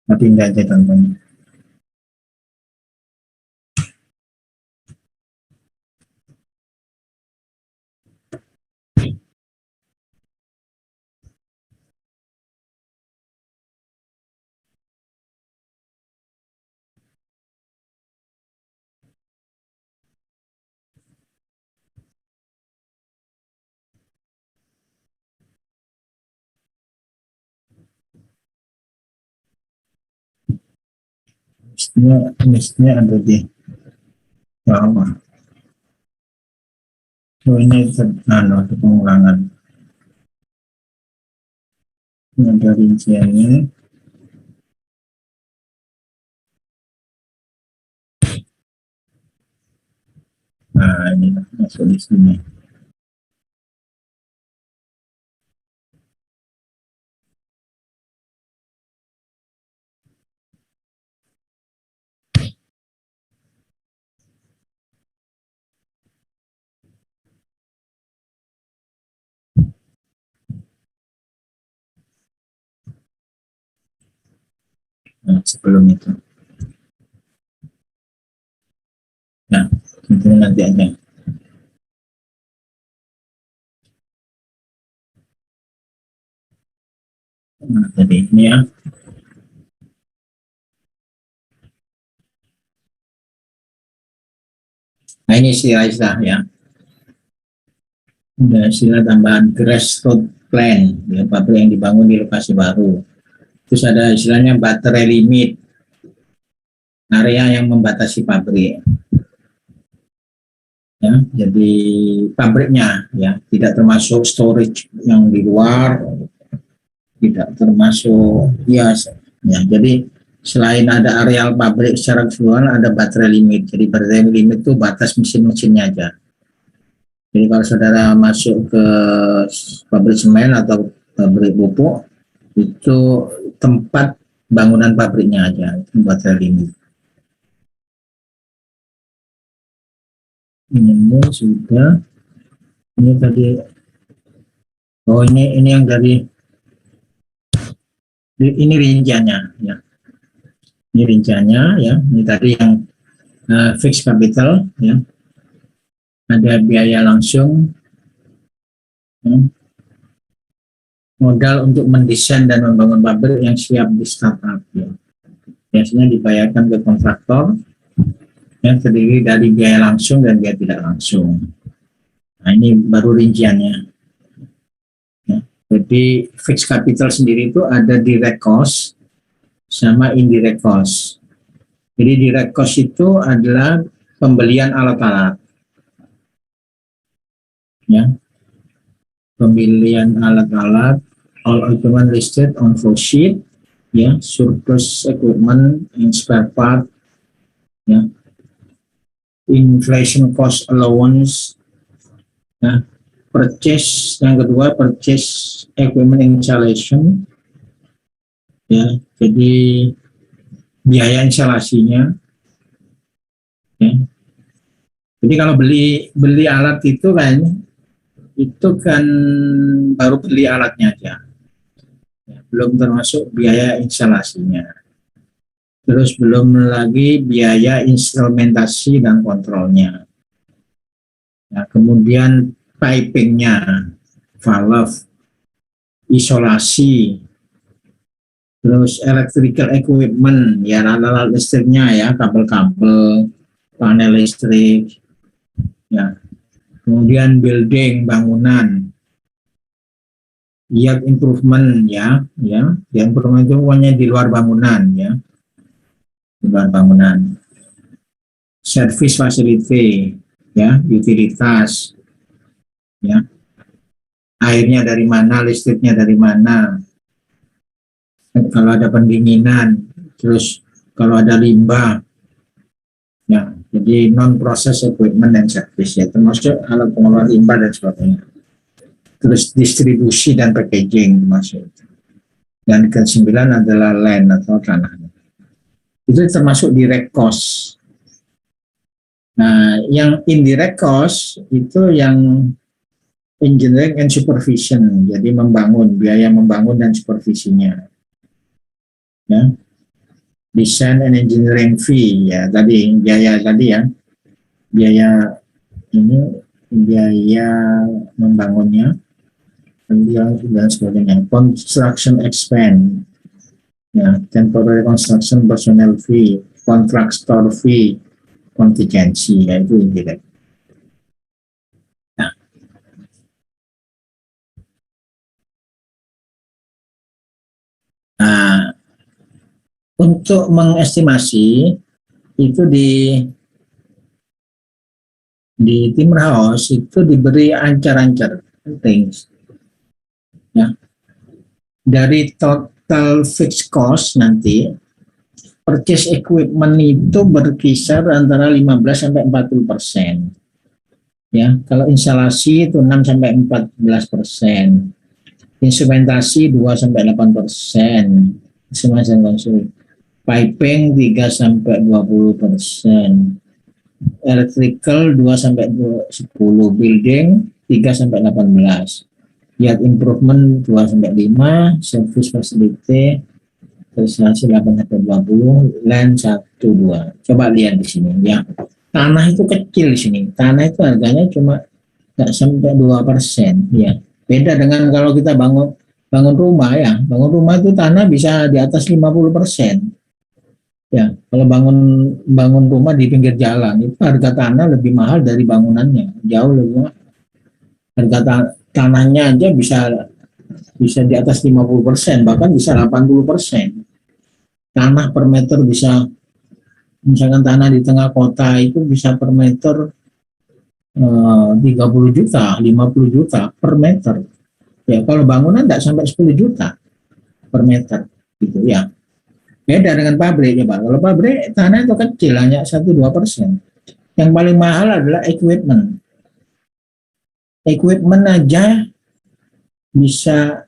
Nanti pindah aja contohnya. Mestinya ada di bawah. So, ini pengulangan. Ini ada rinciannya. Nah, ini masuk di sini. Nah, sebelum itu. Nah, itu nanti aja. Nah, jadi ini ya. Nah, ini istilah ya. Ada istilah tambahan grassroots plan, ya, pabrik yang dibangun di lokasi baru. Terus ada istilahnya battery limit, area yang membatasi pabrik. Ya, jadi pabriknya ya tidak termasuk storage yang di luar, tidak termasuk ya. Jadi selain ada areal pabrik secara keseluruhan, ada baterai limit. Jadi baterai limit itu batas mesin-mesinnya aja. Jadi kalau saudara masuk ke pabrik semen atau pabrik pupuk, itu tempat bangunan pabriknya aja, itu baterai limit. Ini sudah, ini tadi, oh ini yang dari, ini rinciannya ya, ini rinciannya ya, ini tadi yang fixed capital ya, ada biaya langsung, ya, modal untuk mendesain dan membangun pabrik yang siap di startup ya. Biasanya dibayarkan ke kontraktor yang terdiri dari biaya langsung dan biaya tidak langsung. Nah, ini baru rinciannya. Ya. Jadi fixed capital sendiri itu ada direct cost sama indirect cost. Jadi direct cost itu adalah pembelian alat-alat, ya, pembelian alat-alat, all equipment listed on flow sheet, ya, surplus equipment and spare part, ya, inflation cost allowance, ya, purchase, yang kedua purchase equipment installation, ya, jadi biaya instalasinya, ya. Jadi kalau beli alat itu kan baru beli alatnya aja, ya, belum termasuk biaya instalasinya, terus belum lagi biaya instrumentasi dan kontrolnya, ya, kemudian pipingnya, valve, isolasi, terus electrical equipment, ya, alat-alat listriknya, ya, kabel-kabel, panel listrik, ya, kemudian building, bangunan, yard improvement, ya, yang improvement itu pokoknya di luar bangunan, ya, di luar bangunan, service facility, ya, utilitas, ya, airnya dari mana, listriknya dari mana, kalau ada pendinginan, terus kalau ada limbah, ya, jadi non process equipment dan service, ya, termasuk alat pengelolaan limbah dan sebagainya. Terus distribusi dan packaging termasuk. Dan ke-9 adalah land atau tanah. Itu termasuk direct cost. Nah, yang indirect cost itu yang engineering and supervision, jadi membangun, biaya membangun dan supervisinya, ya, design and engineering fee, ya, tadi biaya tadi, ya, biaya ini, biaya membangunnya dan sebagainya, construction expense, ya, temporary construction personnel fee, contractor fee, contingency, ya, itu indirect. Nah, untuk mengestimasi itu di Timberhouse itu diberi ancar-ancar things, ya, dari total fixed cost nanti purchase equipment itu berkisar antara 15 sampai 40%, ya, kalau instalasi itu 6 sampai 14%, instrumentasi 2 sampai 8%, semacam konsul, piping 3 sampai 20%, electrical 2 sampai 10, building 3 sampai 18, yard improvement 2 sampai 5, service facility prestasi 8 sampai 20, land 1 2. Coba lihat di sini, ya. Tanah itu kecil di sini. Tanah itu harganya cuma nggak sampai 2%, ya. Beda dengan kalau kita bangun rumah, ya. Bangun rumah itu tanah bisa di atas 50%. Ya, kalau bangun rumah di pinggir jalan itu harga tanah lebih mahal dari bangunannya, jauh lebih mahal. Harga tanahnya aja bisa di atas 50%, bahkan bisa 80%. Tanah per meter bisa, misalkan tanah di tengah kota itu bisa per meter 30 juta, 50 juta per meter. Ya, kalau bangunan tidak sampai 10 juta per meter, gitu, ya. Beda dengan pabrik, ya, Pak. Kalau pabrik tanah itu kecil, hanya 1-2%. Yang paling mahal adalah equipment. Equipment aja bisa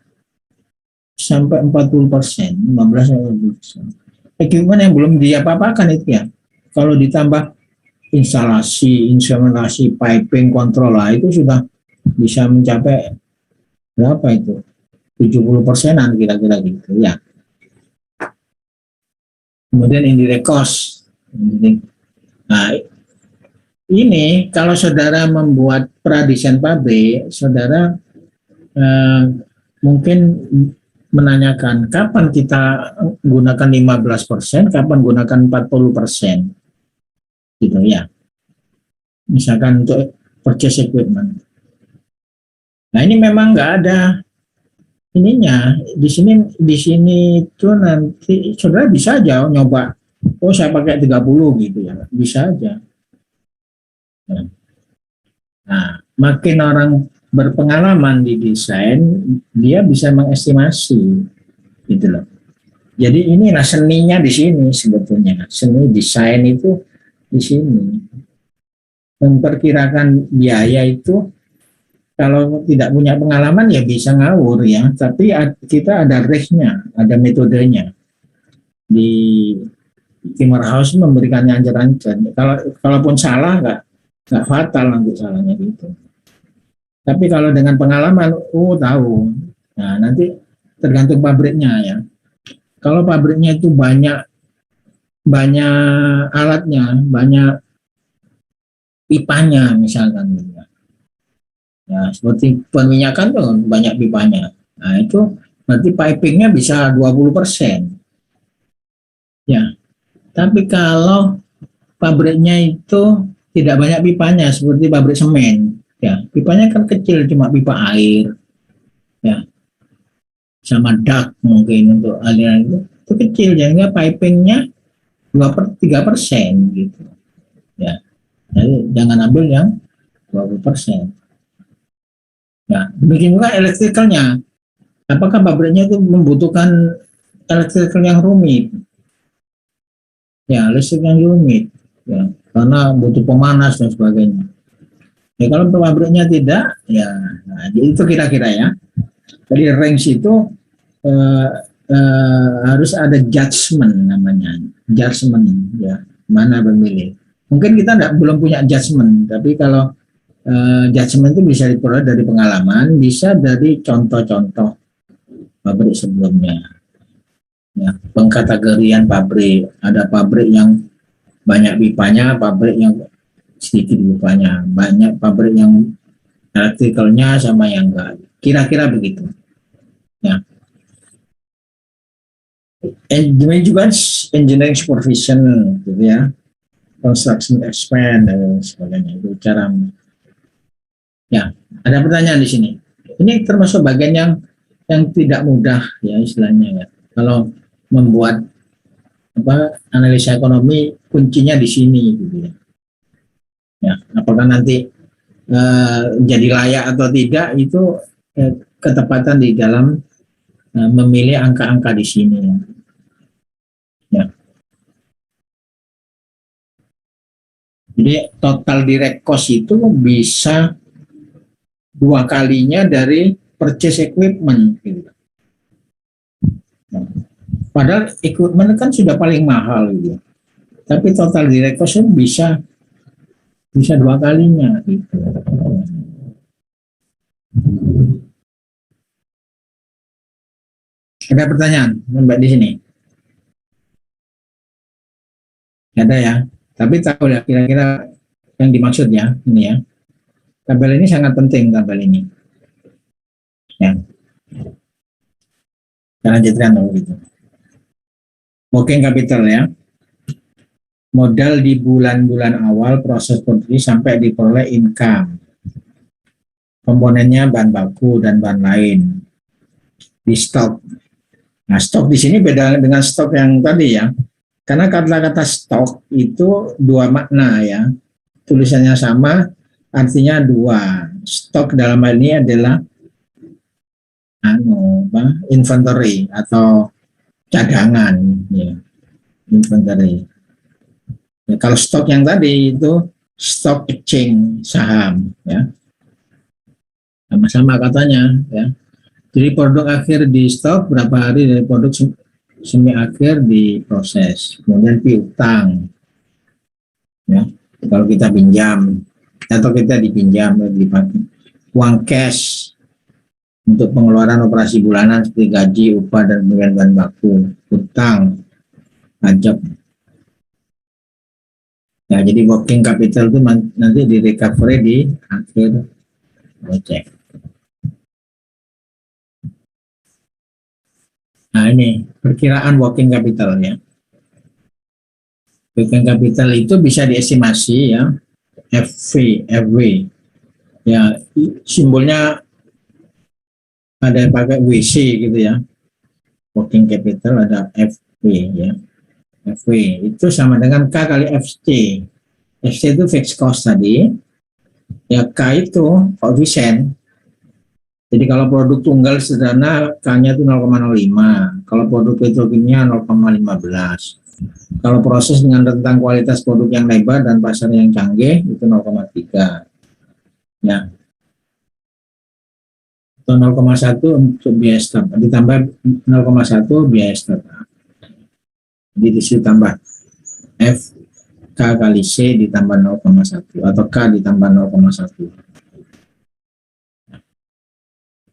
sampai 40%, 15-20%. Equipment yang belum diapa-apakan itu, ya. Kalau ditambah instalasi, instrumentasi, piping, kontrol, lah, itu sudah bisa mencapai berapa itu? 70%-an kira-kira gitu, ya. Kemudian indirect cost. Nah, ini kalau saudara membuat pradesain pabrik, saudara mungkin menanyakan kapan kita gunakan 15%, kapan gunakan 40%, gitu, ya. Misalkan untuk purchase equipment. Nah, ini memang nggak ada ininya di sini itu nanti saudara bisa aja nyoba, oh saya pakai 30 gitu ya, bisa aja. Nah, makin orang berpengalaman di desain, dia bisa mengestimasi gitu loh. Jadi inilah seninya di sini sebetulnya. Seni desain itu di sini. Memperkirakan biaya itu kalau tidak punya pengalaman ya bisa ngawur ya, tapi kita ada range-nya, ada metodenya. Di Timur House memberikan anjuran. Kalaupun salah nggak fatal nanti salahnya gitu. Tapi kalau dengan pengalaman, tahu. Nah, nanti tergantung pabriknya ya. Kalau pabriknya itu banyak banyak alatnya, banyak pipanya misalkan gitu. Ya, seperti peminyakan tuh banyak pipanya. Nah, itu berarti pipingnya bisa 20%. Ya, tapi kalau pabriknya itu tidak banyak pipanya seperti pabrik semen, ya, pipanya kan kecil cuma pipa air, ya, sama duct mungkin untuk aliran itu kecil sehingga pipingnya 2-3% gitu. Ya, jadi jangan ambil yang 20%. Nah, demikian juga elektrikalnya. Apakah pabriknya itu membutuhkan elektrikal yang rumit? Ya, listrik yang rumit. Ya, karena butuh pemanas dan sebagainya. Ya, kalau pabriknya tidak, ya, nah, itu kira-kira ya. Jadi range itu eh, harus ada judgement namanya, judgement ya, mana pemilih. Mungkin kita belum punya judgement, tapi kalau judgement itu bisa diperoleh dari pengalaman, bisa dari contoh-contoh pabrik sebelumnya. Ya, pengkategorian pabrik, ada pabrik yang banyak pipanya, pabrik yang sedikit pipanya, banyak pabrik yang elektrikalnya sama yang enggak. Kira-kira begitu. Ya. Engineering juga engineering supervision gitu ya, construction expand dan sebagainya, itu cara. Ya, ada pertanyaan di sini. Ini termasuk bagian yang tidak mudah ya istilahnya ya. Kalau membuat analisa ekonomi kuncinya di sini gitu ya. Ya, apakah nanti jadi layak atau tidak itu ketepatan di dalam memilih angka-angka di sini ya. Ya. Jadi total direct cost itu bisa 2 kalinya dari purchase equipment gitu. Nah, padahal equipment kan sudah paling mahal gitu. Tapi total direct cost bisa 2 kalinya gitu. Ada pertanyaan Mbak di sini? Ada ya. Tapi tahu ya kira-kira yang dimaksud ya ini ya. Tabel ini sangat penting, tabel ini. Ya. Kita lanjutkan dulu gitu. Working capital ya. Modal di bulan-bulan awal proses produksi sampai diperoleh income. Komponennya bahan baku dan bahan lain. Di stok. Nah, stok di sini beda dengan stok yang tadi ya. Karena kata-kata stok itu 2 makna ya. Tulisannya sama, artinya 2. Stok dalam hal ini adalah inventory atau cadangan ya. Inventory. Ya, kalau stok yang tadi itu stok exchange saham ya. Sama-sama katanya ya. Jadi produk akhir di stok, berapa hari dari produk semi akhir diproses, kemudian piutang ya. Kalau kita pinjam atau kita dipinjam dipakai uang cash untuk pengeluaran operasi bulanan seperti gaji, upah dan pembelian bahan baku, utang, pajak. Ya, jadi working capital itu nanti di recovery di akhir project. Nah, ini perkiraan working capital ya. Working capital itu bisa diestimasi ya, FV. Ya, simbolnya ada yang pakai WC gitu ya, working capital, ada FW ya, FW itu sama dengan K kali FC. FC itu fixed cost tadi, ya K itu koefisien. Jadi kalau produk tunggal sederhana K-nya itu 0,05, kalau produk petrokimia 0,15. Kalau proses dengan rentang kualitas produk yang lebar dan pasar yang canggih itu 0,3. Ya. Atau 0,1 untuk biaya startup, ditambah 0,1 biaya startup. Jadi disitu tambah F K kali C ditambah 0,1 atau K ditambah 0,1.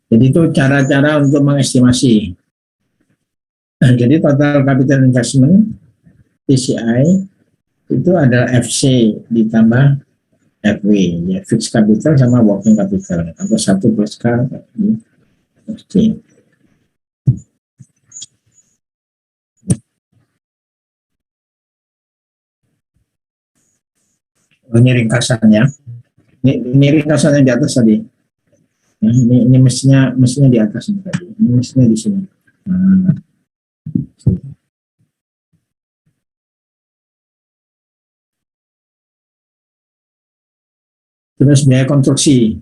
Jadi itu cara-cara untuk mengestimasi. Nah, jadi total capital investment TCI itu adalah FC ditambah FW, ya fixed capital sama working capital, atau 1 plus K kali FC. Ini ringkasannya. Ini ringkasan yang di atas tadi. Nah, ini mestinya di atas ini tadi. Ini mestinya di sini. Nah, terus biaya konstruksi,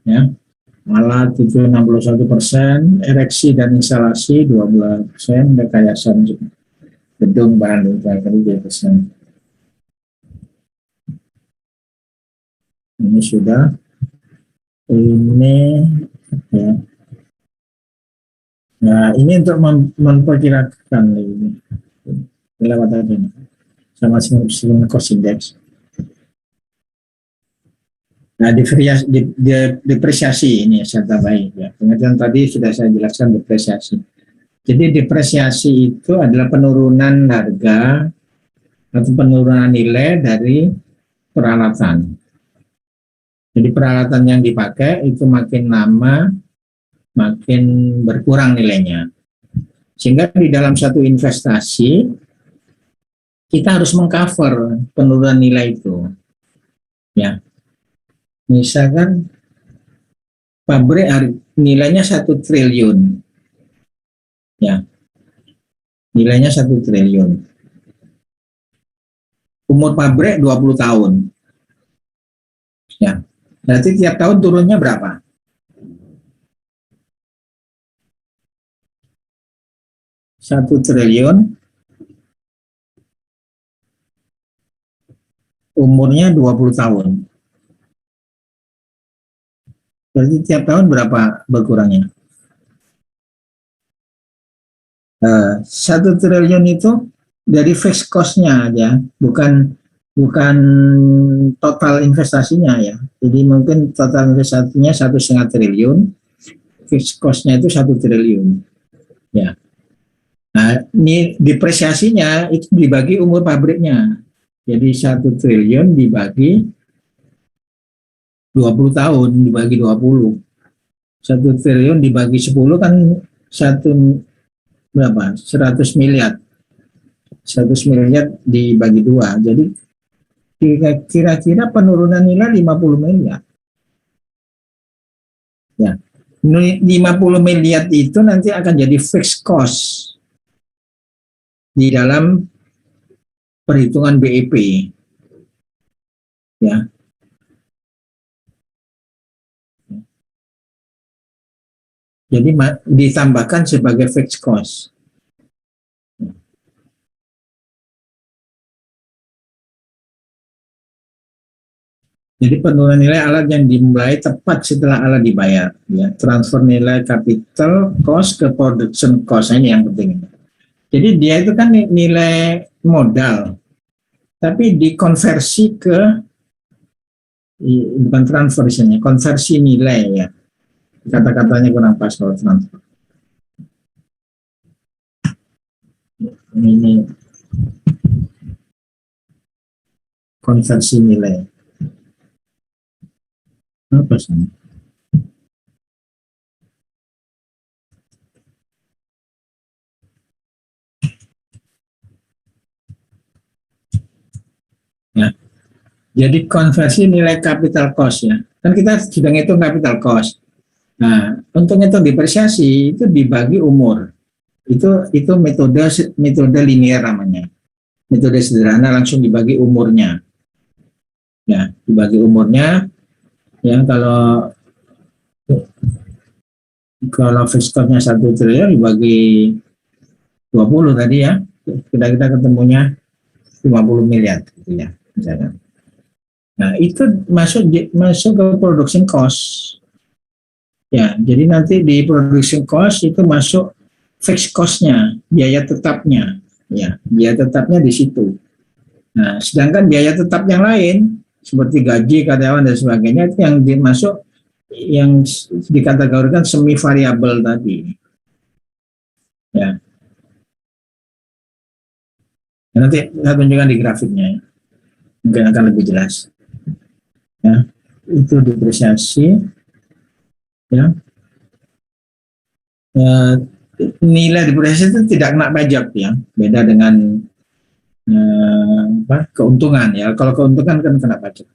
ya, alat itu 61%, ereksi dan instalasi 12%, rekayasa gedung bahan tadi 2%. Ini sudah, ini ya. Nah, ini untuk memperkirakan ini lewat tadi sama dengan cost index. Nah, depresiasi ini saya tambahin ya. Pengertian tadi sudah saya jelaskan depresiasi. Jadi depresiasi itu adalah penurunan harga atau penurunan nilai dari peralatan. Jadi peralatan yang dipakai itu makin lama makin berkurang nilainya. Sehingga di dalam satu investasi kita harus mengcover penurunan nilai itu. Ya. Misalkan pabrik nilainya 1 triliun. Ya. Nilainya 1 triliun. Umur pabrik 20 tahun. Ya. Berarti tiap tahun turunnya berapa? Satu triliun, umurnya 20 tahun. Berarti tiap tahun berapa berkurangnya? 1 triliun itu dari fixed cost-nya aja, bukan total investasinya ya. Jadi mungkin total investasinya 1,5 triliun, fixed cost-nya itu 1 triliun. Ya. Nah, ini depresiasinya itu dibagi umur pabriknya. Jadi 1 triliun dibagi 20 tahun, dibagi 20. 1 triliun dibagi 10 kan berapa? 100 miliar. 100 miliar dibagi 2. Jadi kira-kira penurunan nilai 50 miliar. Ya. 50 miliar itu nanti akan jadi fixed cost di dalam perhitungan BEP. Ya. Jadi ditambahkan sebagai fixed cost. Jadi penurunan nilai alat yang dimulai tepat setelah alat dibayar. Ya. Transfer nilai capital cost ke production cost, ini yang penting. Jadi dia itu kan nilai modal, tapi dikonversi ke, bukan transfer isinya, konversi nilai ya. Kata-katanya kurang pas kalau transfer. Ini konversi nilai. Apa sih? Ya. Jadi konversi nilai capital cost ya. Kan kita sudah ngitung capital cost. Nah, untuk ngitung depresiasi itu dibagi umur. Itu metode linear namanya. Metode sederhana langsung dibagi umurnya. Ya, dibagi umurnya. Ya, kalau fixed cost-nya 1 triliun dibagi 20 tadi ya, kita ketemunya 50 miliar gitu ya, misalnya. Nah, itu masuk ke production cost. Ya, jadi nanti di production cost itu masuk fixed cost-nya, biaya tetapnya. Ya, biaya tetapnya di situ. Nah, sedangkan biaya tetap yang lain seperti gaji karyawan dan sebagainya itu yang dimasuk yang dikategorikan semi variabel tadi. Ya. Nanti saya tunjukkan di grafiknya, mungkin akan lebih jelas. Ya, itu depresiasi. Ya. Nilai depresiasi itu tidak kena pajak ya, beda dengan keuntungan ya. Kalau keuntungan kan kena pajak.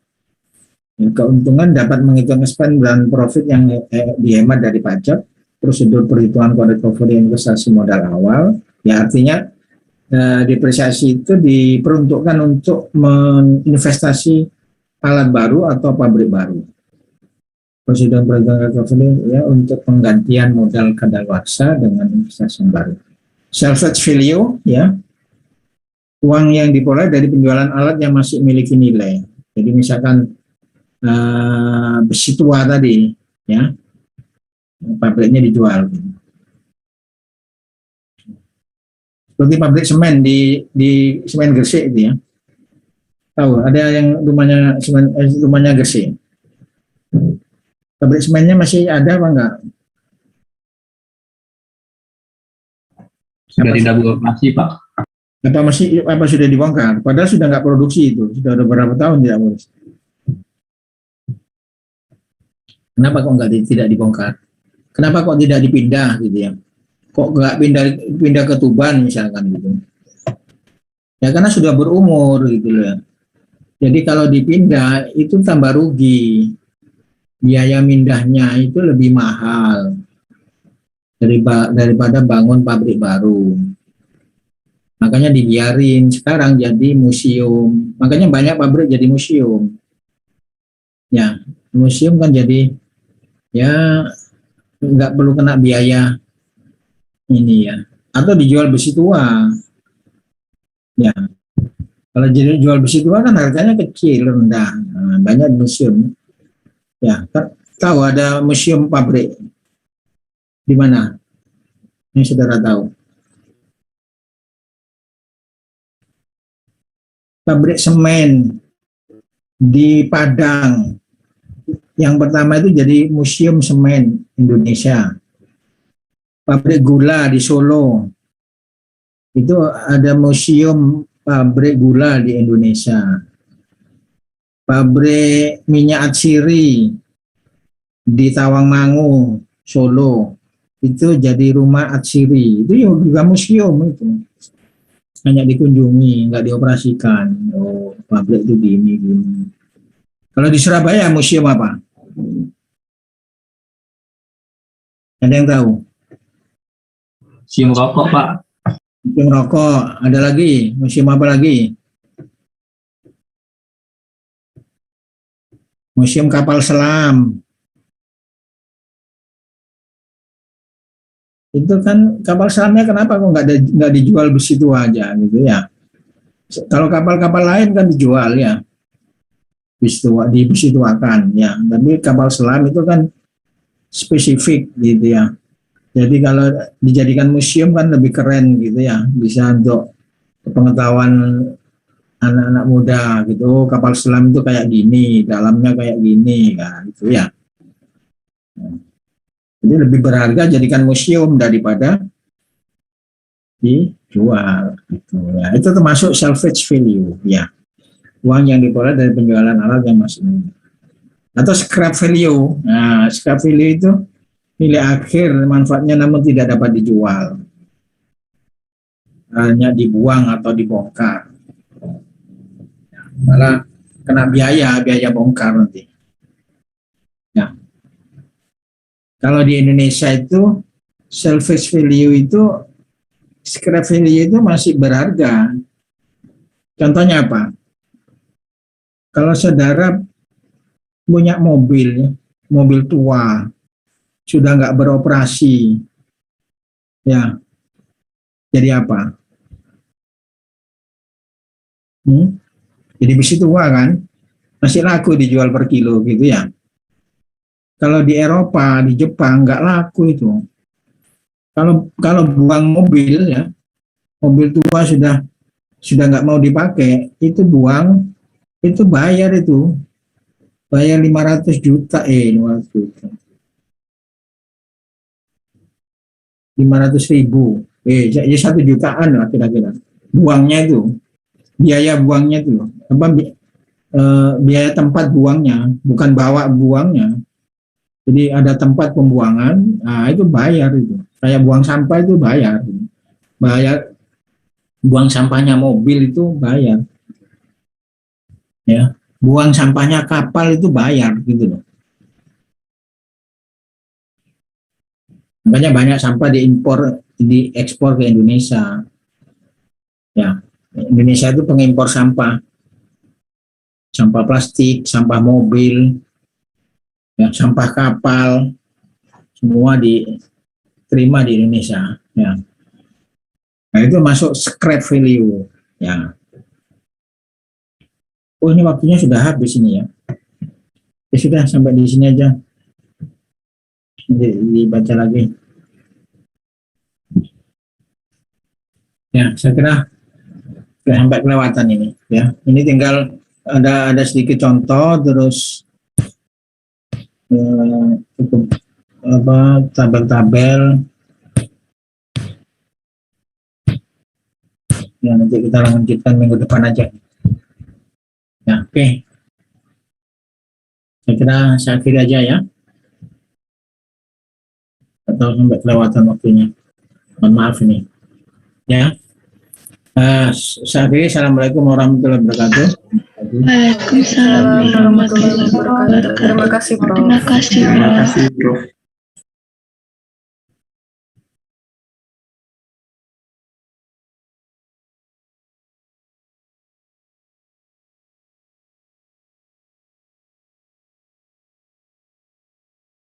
Ya, keuntungan dapat menghitung spend dan profit yang dihemat dari pajak. Prosedur perhitungan recovery investasi modal awal, ya artinya depresiasi itu diperuntukkan untuk menginvestasi alat baru atau pabrik baru. Prosedur perhitungan recovery ya untuk penggantian modal kadaluarsa dengan investasi yang baru. Salvage value ya, uang yang diperoleh dari penjualan alat yang masih memiliki nilai. Jadi misalkan besi tua tadi ya, pabriknya dijual. Seperti pabrik semen di semen Gresik itu ya. Tahu ada yang rumahnya Gresik. Pabrik semennya masih ada apa enggak? Sudah tidak beroperasi, Pak. Apa sudah dibongkar? Padahal sudah nggak produksi itu, sudah ada beberapa tahun tidak produksi. Kenapa kok tidak dibongkar? Kenapa kok tidak dipindah gitu ya? Kok nggak pindah ke Tuban misalkan gitu? Ya karena sudah berumur gitu loh. Jadi kalau dipindah itu tambah rugi, biaya mindahnya itu lebih mahal daripada bangun pabrik baru. Makanya dibiarin sekarang jadi museum. Makanya banyak pabrik jadi museum. Ya, museum kan jadi ya nggak perlu kena biaya ini ya, atau dijual besi tua ya. Kalau jadi jual besi tua kan harganya kecil rendah. Nah, banyak museum ya. Tahu ada museum pabrik di mana ini saudara tahu? Pabrik semen di Padang yang pertama itu jadi Museum Semen Indonesia. Pabrik gula di Solo, itu ada museum pabrik gula di Indonesia. Pabrik minyak atsiri di Tawangmangu, Solo, itu jadi rumah atsiri. Itu juga museum itu. Hanya dikunjungi, nggak dioperasikan. Oh, pabrik itu gini. Kalau di Surabaya museum apa? Ada yang tahu? Museum rokok, Pak. Museum rokok. Ada lagi? Museum apa lagi? Museum kapal selam. Itu kan kapal selamnya kenapa kok nggak dijual besi tua aja gitu ya? Kalau kapal-kapal lain kan dijual ya, besi tuakan ya. Tapi kapal selam itu kan spesifik gitu ya. Jadi kalau dijadikan museum kan lebih keren gitu ya, bisa untuk pengetahuan anak-anak muda gitu. Kapal selam itu kayak gini, dalamnya kayak gini kan gitu ya. Jadi lebih berharga jadikan museum daripada dijual gitu ya. Itu termasuk salvage value ya. Uang yang diperoleh dari penjualan alat yang masih muda. Atau scrap value. Nah, scrap value itu nilai akhir manfaatnya namun tidak dapat dijual, hanya dibuang atau dibongkar, malah kena biaya bongkar nanti ya. Kalau di Indonesia itu service value itu, scrap value itu masih berharga. Contohnya apa? Kalau saudara punya mobil, mobil tua, sudah nggak beroperasi, ya, jadi apa? Jadi besi tua kan, masih laku dijual per kilo gitu ya. Kalau di Eropa, di Jepang nggak laku itu. Kalau buang mobil ya, mobil tua sudah nggak mau dipakai, itu buang, itu bayar 500 juta, 500 juta. 500.000, jadi 1 jutaan lah kira-kira. Buangnya itu, biaya buangnya itu, biaya tempat buangnya, bukan bawa buangnya. Jadi ada tempat pembuangan, nah itu bayar itu. Kayak buang sampah itu bayar. Buang sampahnya mobil itu bayar. Ya, buang sampahnya kapal itu bayar gitu loh. Makanya banyak sampah diekspor ke Indonesia. Ya, Indonesia itu pengimpor sampah. Sampah plastik, sampah mobil, ya, sampah kapal, semua diterima di Indonesia. Ya. Nah itu masuk scrap value. Ya. Oh ini waktunya sudah habis ini ya. Ya sudah sampai di sini aja. Dibaca lagi. Ya saya kira sampai kelewatan ini. Ya ini tinggal ada sedikit contoh terus. Cukup tabel-tabel ya, nanti kita lanjutkan minggu depan aja ya. Oke. Saya kira saya akhiri aja ya, atau sampai kelewatan waktunya, mohon maaf ini ya. Saya akhiri. Assalamualaikum warahmatullahi wabarakatuh. Waalaikumsalam warahmatullahi wabarakatuh. Terima kasih, Prof. Terima kasih, Prof. Terima kasih, Prof.